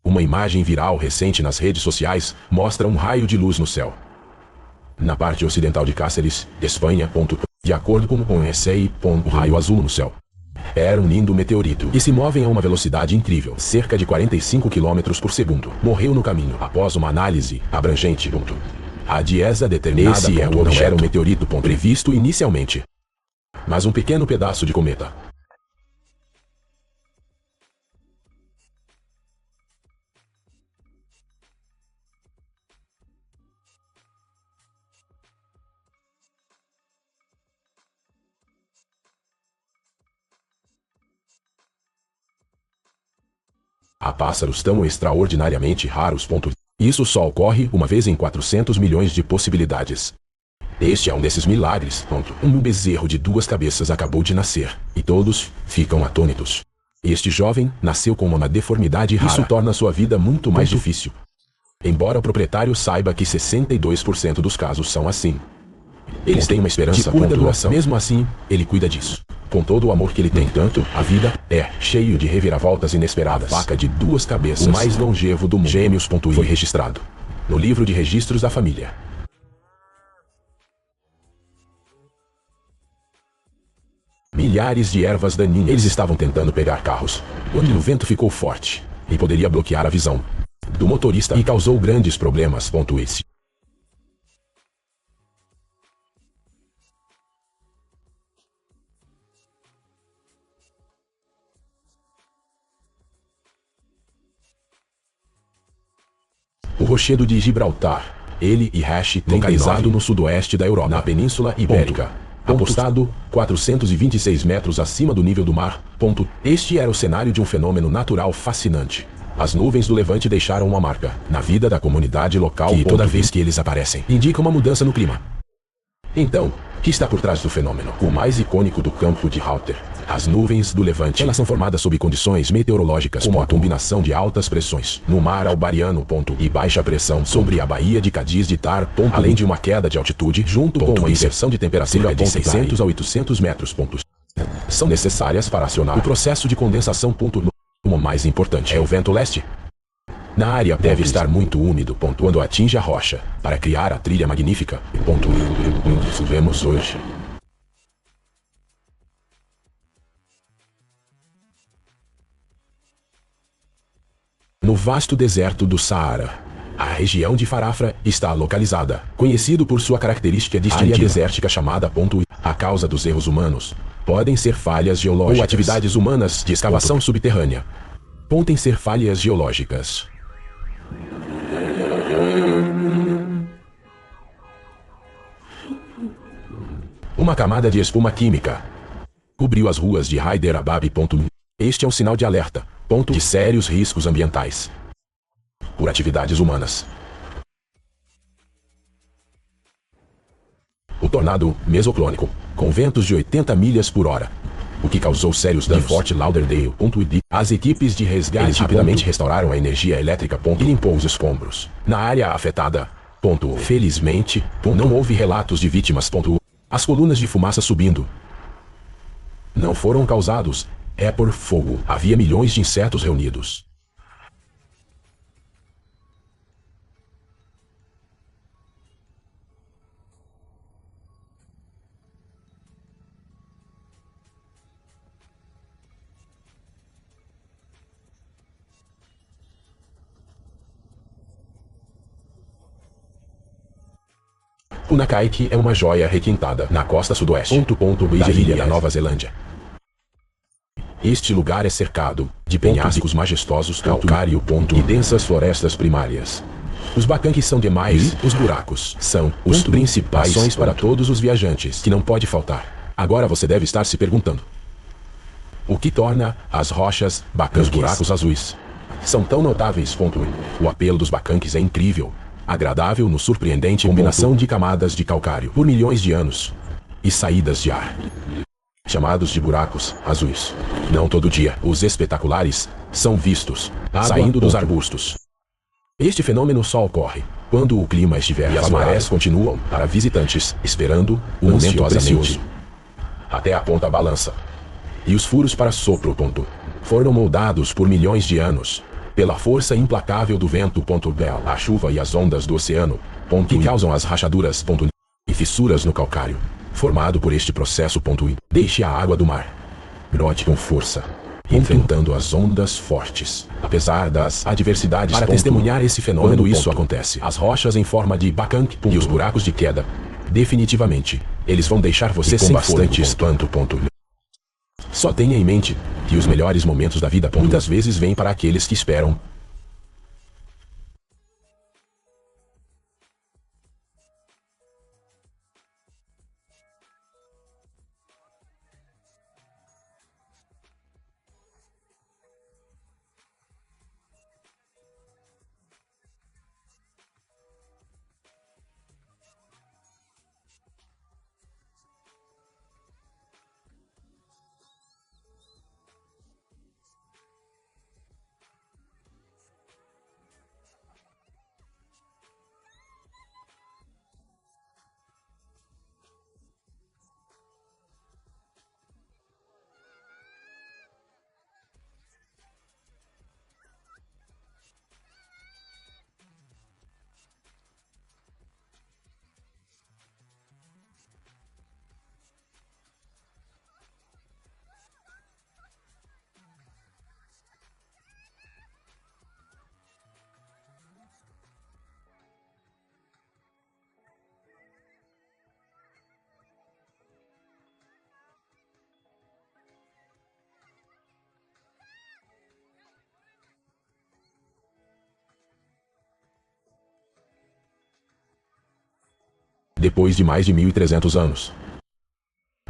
Uma imagem viral recente nas redes sociais mostra um raio de luz no céu. Na parte ocidental de Cáceres, Espanha. De acordo com o ESEI, o raio azul no céu era um lindo meteorito e se move a uma velocidade incrível, cerca de 45 km por segundo. Morreu no caminho após uma análise abrangente. A DIESA determinada esse é o objeto não era um meteorito previsto inicialmente, mas um pequeno pedaço de cometa. Há pássaros tão extraordinariamente raros. Isso só ocorre uma vez em 400 milhões de possibilidades. Este é um desses milagres. Um bezerro de 2 cabeças acabou de nascer, e todos ficam atônitos. Este jovem nasceu com uma deformidade rara. Isso torna sua vida muito mais difícil. Embora o proprietário saiba que 62% dos casos são assim. Eles têm uma esperança de curta duração. Mesmo assim, ele cuida disso. Com todo o amor que ele tem. Tanto, a vida é cheio de reviravoltas inesperadas. A vaca de 2 cabeças, o mais longevo do mundo. Gêmeos. Foi registrado no livro de registros da família. Milhares de ervas daninhas. Eles estavam tentando pegar carros quando o vento ficou forte e poderia bloquear a visão do motorista e causou grandes problemas. Esse o Rochedo de Gibraltar, ele e Hash, localizado no sudoeste da Europa, na Península Ibérica, apostado 426 metros acima do nível do mar. Este era o cenário de um fenômeno natural fascinante. As nuvens do Levante deixaram uma marca na vida da comunidade local que toda vez que eles aparecem, indica uma mudança no clima. Então, o que está por trás do fenômeno? O mais icônico do campo de Halter. As nuvens do Levante. Elas são formadas sob condições meteorológicas como a combinação de altas pressões no mar Albariano e baixa pressão sobre a Baía de Cádiz de Tar, além de uma queda de altitude junto com uma inversão de temperatura de 600 a 800 metros. São necessárias para acionar o processo de condensação. O mais importante é o vento leste. Na área deve estar muito úmido quando atinge a rocha para criar a trilha magnífica. Vemos hoje. No vasto deserto do Saara, a região de Farafra está localizada, conhecido por sua característica distintiva área desértica chamada a causa dos erros humanos. Podem ser falhas geológicas ou atividades humanas de escavação subterrânea. Podem ser falhas geológicas. Uma camada de espuma química cobriu as ruas de Hyderabad. Este é um sinal de alerta de sérios riscos ambientais por atividades humanas. O tornado mesoclônico, com ventos de 80 milhas por hora, o que causou sérios danos. De Fort Lauderdale. As equipes de resgate rapidamente restauraram a energia elétrica. E limpou os escombros na área afetada. Felizmente, não houve relatos de vítimas. As colunas de fumaça subindo não foram causados por fogo. Havia milhões de insetos reunidos. Punakaiki é uma joia requintada na costa sudoeste da ilha da Nova Zelândia. Este lugar é cercado de penhascos majestosos, calcário e densas florestas primárias. Os bacanques são demais, os buracos são os principais para todos os viajantes que não pode faltar. Agora você deve estar se perguntando: o que torna as rochas bacanques, os buracos azuis, são tão notáveis? O apelo dos bacanques é incrível, agradável no surpreendente combinação de camadas de calcário por milhões de anos e saídas de ar, chamados de buracos azuis. Não todo dia os espetaculares são vistos saindo dos arbustos. Este fenômeno só ocorre quando o clima estiver e as marés continuam para visitantes esperando o momento precioso. Até a ponta balança. E os furos para sopro. Foram moldados por milhões de anos pela força implacável do vento. A chuva e as ondas do oceano que causam as rachaduras e fissuras no calcário formado por este processo. Deixe a água do mar brote com força, enfrentando as ondas fortes, apesar das adversidades. Para testemunhar esse fenômeno, isso acontece. As rochas em forma de bacanque e os buracos de queda, definitivamente, eles vão deixar você sem bastante espanto. Só tenha em mente que os melhores momentos da vida muitas vezes vêm para aqueles que esperam. Depois de mais de 1.300 anos,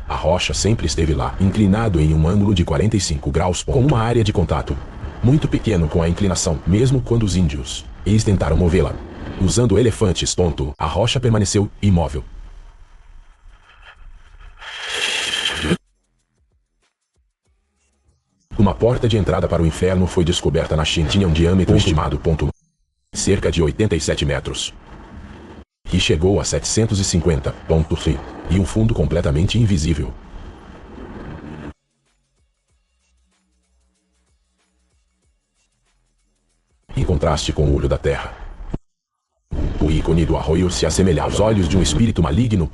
a rocha sempre esteve lá, inclinado em um ângulo de 45 graus, com uma área de contato muito pequeno com a inclinação. Mesmo quando os índios eles tentaram movê-la usando elefantes, a rocha permaneceu imóvel. Uma porta de entrada para o inferno foi descoberta na China. Tinha um diâmetro estimado cerca de 87 metros. E chegou a 750 e um fundo completamente invisível. Em contraste com o olho da terra, o ícone do arroio se assemelhava aos olhos de um espírito maligno.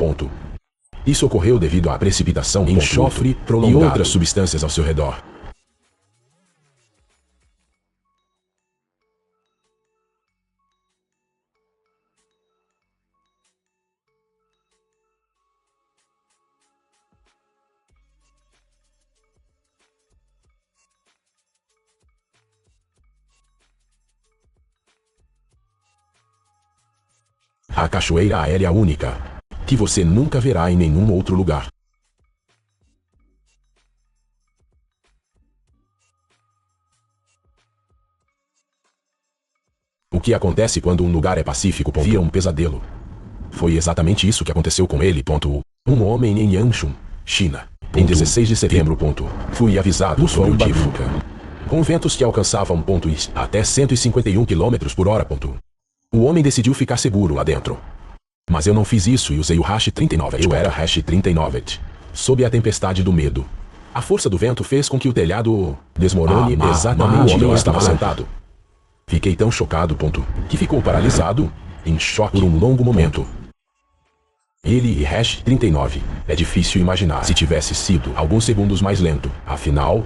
Isso ocorreu devido à precipitação, enxofre e outras substâncias ao seu redor. A cachoeira aérea única, que você nunca verá em nenhum outro lugar. O que acontece quando um lugar é pacífico? Vira um pesadelo. Foi exatamente isso que aconteceu com ele. Um homem em Yanchun, China, em 16 de setembro. Fui avisado sobre o tifo, com ventos que alcançavam até 151 km por hora. O homem decidiu ficar seguro lá dentro. Mas eu não fiz isso e usei o Hash 39. Eu era Hash 39. Sob a tempestade do medo. A força do vento fez com que o telhado desmorone exatamente onde eu estava sentado. Fiquei tão chocado, que ficou paralisado, em choque por um longo momento. Ele e Hash 39. É difícil imaginar se tivesse sido alguns segundos mais lento. Afinal,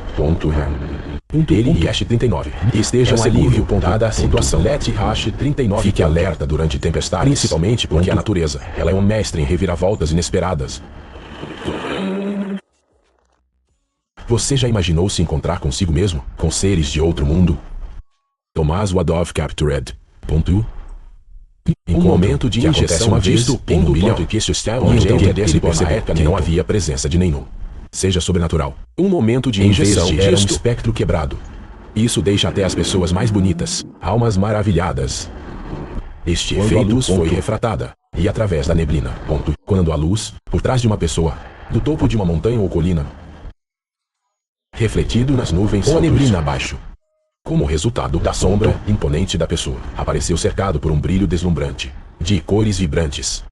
ele e Hash 39. Esteja seguro, dada a situação. Let Hash 39 fique alerta durante tempestades, principalmente porque a natureza, ela é um mestre em reviravoltas inesperadas. Você já imaginou se encontrar consigo mesmo, com seres de outro mundo? Tomás Wadov Captured. Em um momento de injeção visto em um milhão de questões ele percebeu que não havia presença de nenhum. Seja sobrenatural. Um momento de injeção era um espectro quebrado. Isso deixa até as pessoas mais bonitas, almas maravilhadas. Este efeito foi refratada, e através da neblina. Quando a luz, por trás de uma pessoa, do topo de uma montanha ou colina, refletido nas nuvens ou a neblina abaixo. Como resultado da sombra imponente da pessoa, apareceu cercado por um brilho deslumbrante, de cores vibrantes.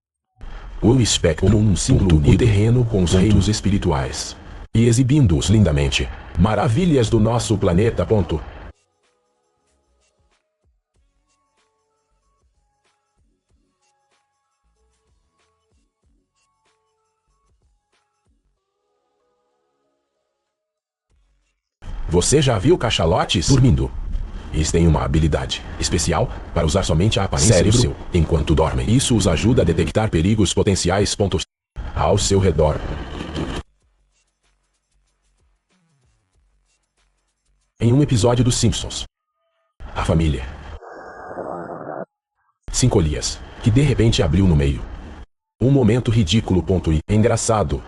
O espectro, um símbolo unido o terreno com os reinos espirituais, e exibindo-os lindamente, maravilhas do nosso planeta. Você já viu cachalotes dormindo? Eles têm uma habilidade especial para usar somente a aparência do seu enquanto dormem. Isso os ajuda a detectar perigos potenciais ao seu redor. Em um episódio dos Simpsons, a família Cinco-Lias, que de repente abriu no meio. Um momento ridículo. E engraçado.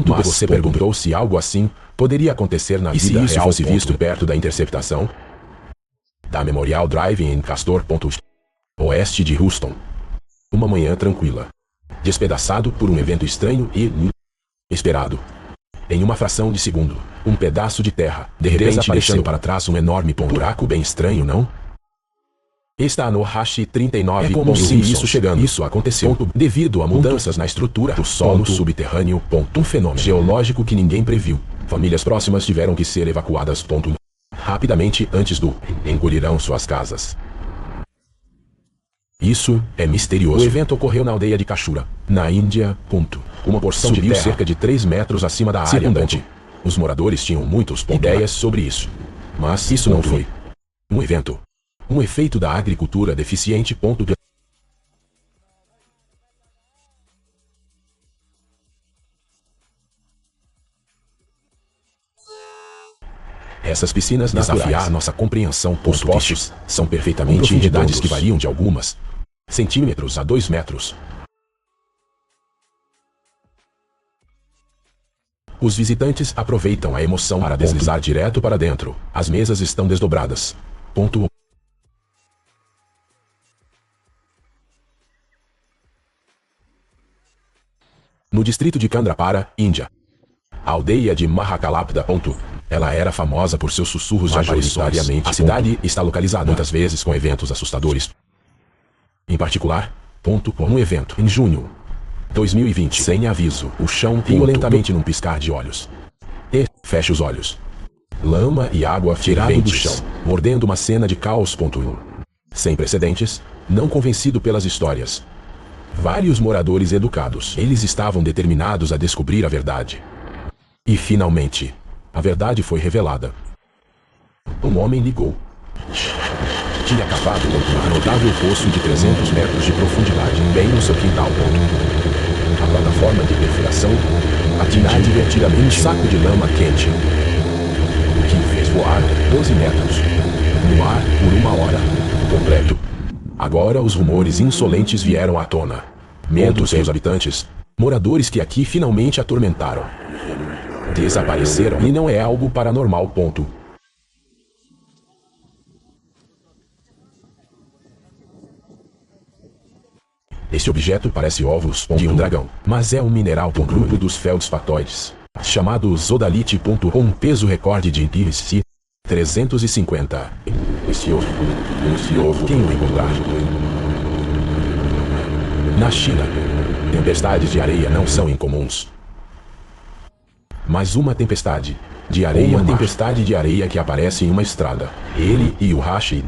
Mas você perguntou se algo assim poderia acontecer na vida real. E se isso fosse visto perto da interceptação da Memorial Drive em Castor, oeste de Houston. Uma manhã tranquila. Despedaçado por um evento estranho e inesperado. Em uma fração de segundo, um pedaço de terra, de repente deixando para trás um enorme buraco bem estranho, não? Está no Hash 39. É como se isso chegando. Isso aconteceu devido a mudanças na estrutura do solo subterrâneo. Um fenômeno geológico que ninguém previu. Famílias próximas tiveram que ser evacuadas. Rapidamente antes do engolirão suas casas. Isso é misterioso. O evento ocorreu na aldeia de Kashura, na Índia. Uma porção de terra cerca de 3 metros acima da área circundante. Os moradores tinham muitas ideias sobre isso. Mas isso não foi um evento. Um efeito da agricultura deficiente. Essas piscinas desafiar nossa compreensão. Os postes são perfeitamente entidades que variam de algumas centímetros a 2 metros. Os visitantes aproveitam a emoção para deslizar direto para dentro. As mesas estão desdobradas. No distrito de Candrapara, Índia. A aldeia de Mahakalapta. Ela era famosa por seus sussurros de majoritariamente. A cidade está localizada muitas vezes com eventos assustadores. Em particular, um evento em junho 2020, sem aviso, o chão violentamente num piscar de olhos. E fecha os olhos. Lama e água tirado do chão, mordendo uma cena de caos. Sem precedentes, não convencido pelas histórias. Vários moradores educados, eles estavam determinados a descobrir a verdade. E finalmente, a verdade foi revelada. Um homem ligou. Tinha cavado um notável poço de 300 metros de profundidade, bem no seu quintal. A plataforma de perfuração atingiu inadvertidamente um saco de lama quente, o que fez voar 12 metros no ar por 1 hora completo. Agora os rumores insolentes vieram à tona. Medo dos seus habitantes, moradores que aqui finalmente atormentaram, desapareceram e não é algo paranormal. Ponto. Este objeto parece ovos de um dragão, mas é um mineral do grupo dos feldspatoides, chamado zodalite. Com um peso recorde de IPC 350. Esse ovo, quem o encontrar? Na China, tempestades de areia não são incomuns. Mas uma tempestade de areia, uma tempestade de areia que aparece em uma estrada. Ele e o Hashi.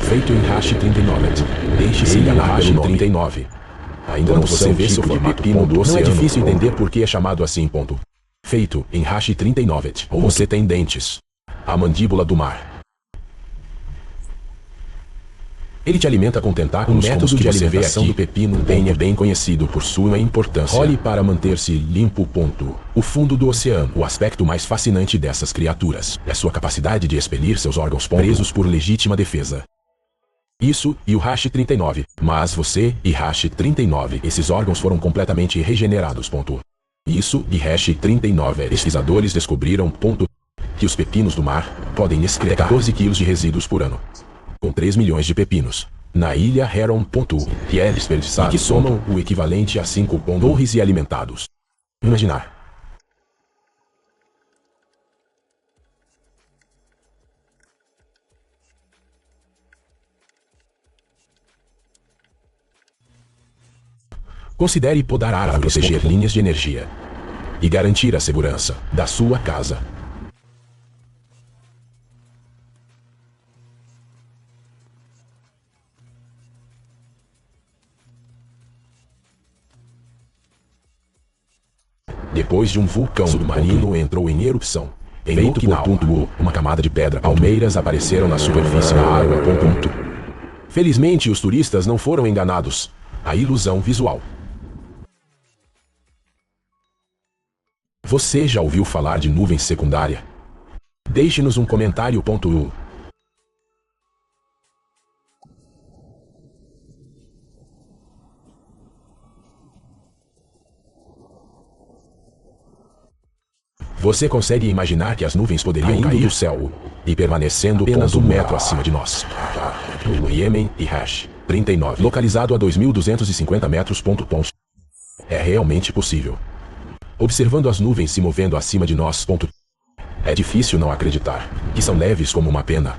Feito em hash 39. Deixe-se enganar hash 39. Ainda quando não você vê seu tipo de pepino do oceano, não é difícil entender por que é chamado assim. Ponto. Feito em hash 39. Você tem dentes. A mandíbula do mar. Ele te alimenta com tentáculos. O método de alimentação do pepino é bem conhecido por sua importância. Olhe para manter-se limpo. Ponto. O fundo do oceano. O aspecto mais fascinante dessas criaturas é sua capacidade de expelir seus órgãos presos por legítima defesa. Isso e o hash 39. Mas você e hash 39, esses órgãos foram completamente regenerados. Ponto. Isso e hash 39. Pesquisadores descobriram. Ponto, que os pepinos do mar podem excretar 14 quilos de resíduos por ano. Com 3 milhões de pepinos na ilha Heron. Ponto, que é desperdiçado, e que somam o equivalente a 5 torres e alimentados. Imaginar. Considere podar árvores, proteger linhas de energia e garantir a segurança da sua casa. Depois de um vulcão submarino entrou em erupção. Feito por uma camada de pedra, palmeiras apareceram na superfície da água. Felizmente, os turistas não foram enganados. A ilusão visual. Você já ouviu falar de nuvem secundária? Deixe-nos um comentário. Você consegue imaginar que as nuvens poderiam cair do céu e permanecendo apenas 1 metro acima de nós? No Iêmen e hash 39, localizado a 2.250 metros. É realmente possível. Observando as nuvens se movendo acima de nós. É difícil não acreditar que são leves como uma pena.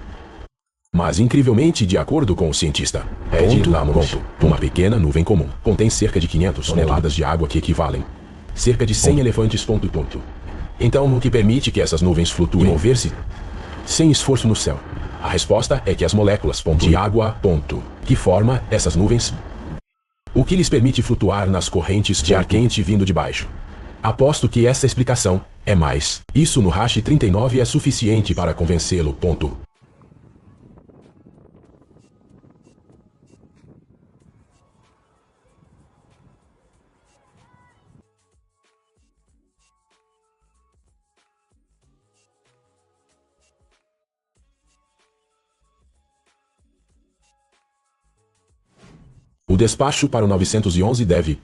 Mas incrivelmente, de acordo com o cientista Ed Lamont, uma pequena nuvem comum contém cerca de 500 toneladas de água, que equivalem cerca de 100 elefantes. Então, o que permite que essas nuvens flutuem e mover-se sem esforço no céu? A resposta é que as moléculas de água que forma essas nuvens, o que lhes permite flutuar nas correntes de ar quente vindo de baixo. Aposto que essa explicação é mais. Isso no hash 39 é suficiente para convencê-lo. O despacho para o 911 deve.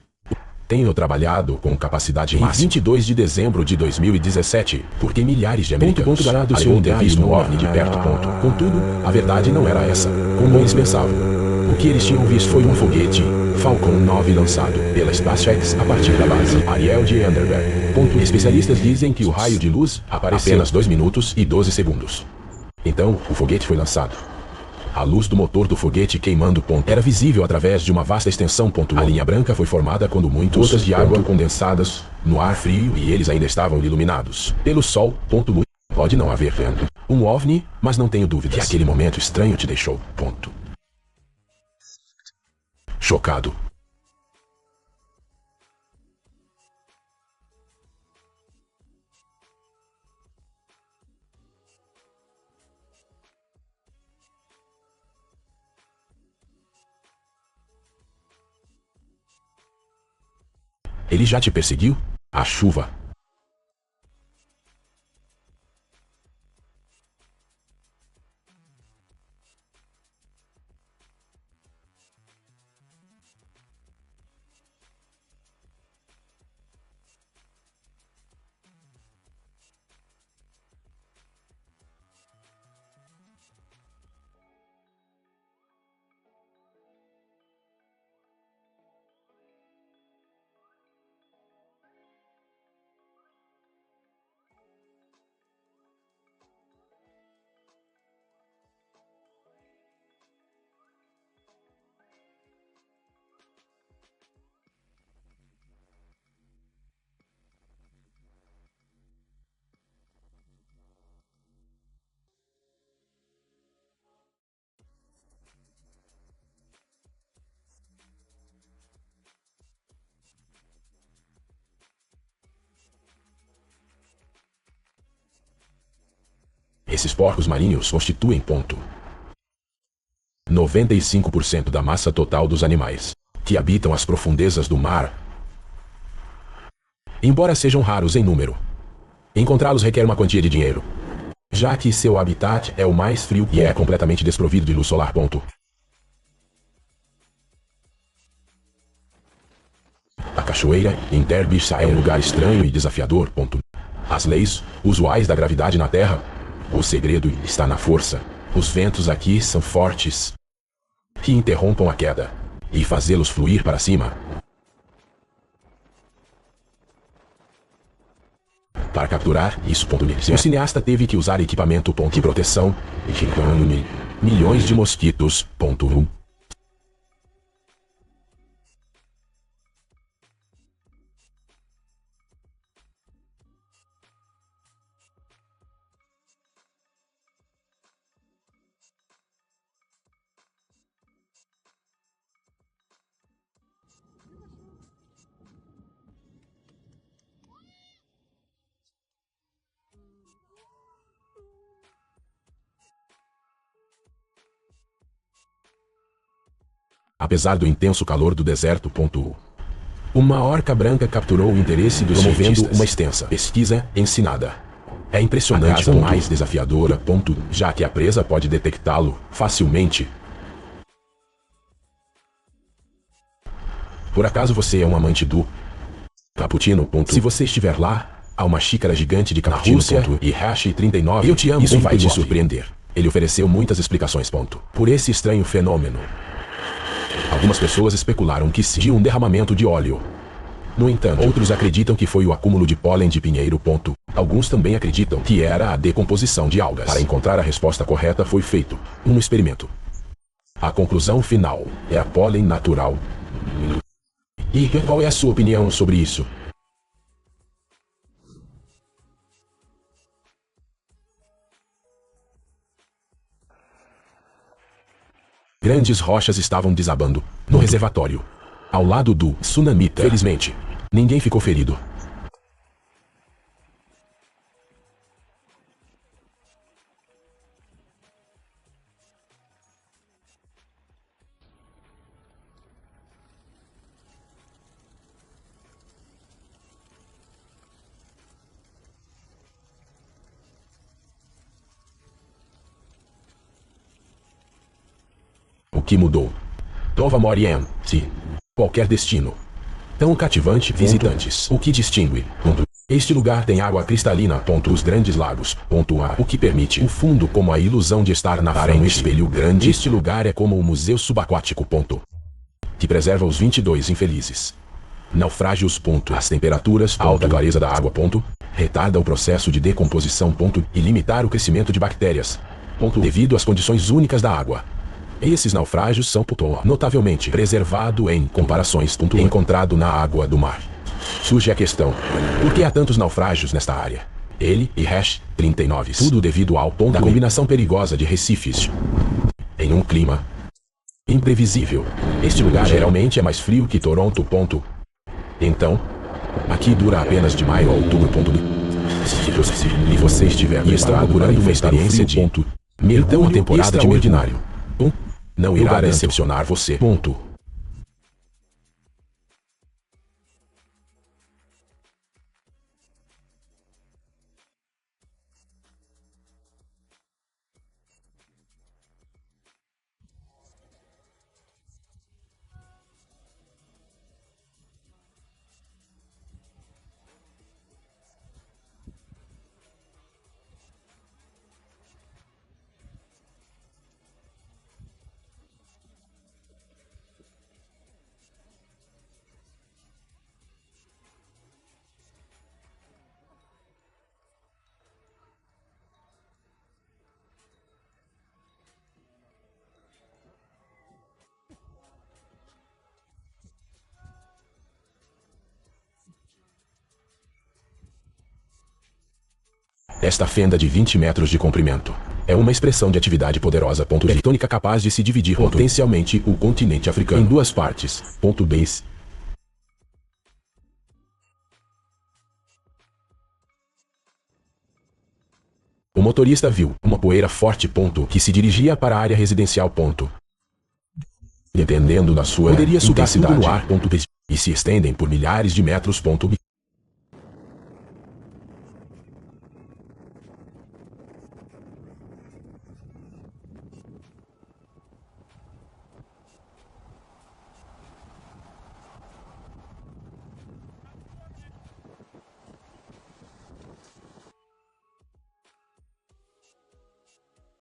Tenho trabalhado com capacidade máxima. Em 22 de dezembro de 2017, porque milhares de americanos alegam ter visto um OVNI de perto. Contudo, a verdade não era essa, como eles pensavam. O que eles tinham visto foi um foguete Falcon 9 lançado pela SpaceX a partir da base Ariel de Vandenberg. Especialistas dizem que o raio de luz apareceu apenas 2 minutos e 12 segundos. Então, o foguete foi lançado. A luz do motor do foguete queimando. Era visível através de uma vasta extensão. A linha branca foi formada quando muitas gotas de água condensadas no ar frio, e eles ainda estavam iluminados pelo sol. Pode não haver vento. Um OVNI, mas não tenho dúvidas que aquele momento estranho te deixou. Chocado. Ele já te perseguiu? A chuva. Esses porcos marinhos constituem 95% da massa total dos animais que habitam as profundezas do mar. Embora sejam raros em número, encontrá-los requer uma quantia de dinheiro, já que seu habitat é o mais frio e é completamente desprovido de luz solar. A cachoeira em Derbyshire é um lugar estranho e desafiador. As leis usuais da gravidade na Terra. O segredo está na força. Os ventos aqui são fortes que interrompam a queda e fazê-los fluir para cima. Para capturar isso, o cineasta teve que usar equipamento de proteção e milhões de mosquitos. Apesar do intenso calor do deserto. Uma orca branca capturou o interesse dos promovendo uma extensa pesquisa ensinada. É impressionante, mais desafiadora. Já que a presa pode detectá-lo facilmente. Por acaso você é um amante do cappuccino? Se você estiver lá, há uma xícara gigante de cappuccino e hash 39. Eu te amo. Isso vai te surpreender. Ele ofereceu muitas explicações. Por esse estranho fenômeno. Algumas pessoas especularam que seria um derramamento de óleo. No entanto, outros acreditam que foi o acúmulo de pólen de pinheiro. Alguns também acreditam que era a decomposição de algas. Para encontrar a resposta correta foi feito um experimento. A conclusão final é a pólen natural. E qual é a sua opinião sobre isso? Grandes rochas estavam desabando no reservatório, ao lado do tsunamita. Felizmente, ninguém ficou ferido. O que mudou? Nova Morien, sim. Qualquer destino. Tão cativante, visitantes. O que distingue? Este lugar tem água cristalina. Os grandes lagos. O que permite o fundo como a ilusão de estar na frente. Um espelho grande. Este lugar é como um museu subaquático. Que preserva os 22 infelizes. Naufrágios. As temperaturas. Alta clareza da água. Retarda o processo de decomposição. E limitar o crescimento de bactérias. Devido às condições únicas da água. Esses naufrágios são notavelmente preservado em comparações encontrado na água do mar. Surge a questão: por que há tantos naufrágios nesta área? Ele e hash 39. Tudo devido ao da combinação perigosa de recifes. Em um clima imprevisível. Este lugar geralmente é mais frio que Toronto. Então, aqui dura apenas de maio a outubro. E você estiver e está procurando uma experiência de então a temporada de ordinário. Não irá decepcionar você. Esta fenda de 20 metros de comprimento é uma expressão de atividade poderosa. Tectônica capaz de se dividir potencialmente o continente africano em duas partes. Base. O motorista viu uma poeira forte. Que se dirigia para a área residencial. Dependendo da sua poderia intensidade no ar. E se estendem por milhares de metros.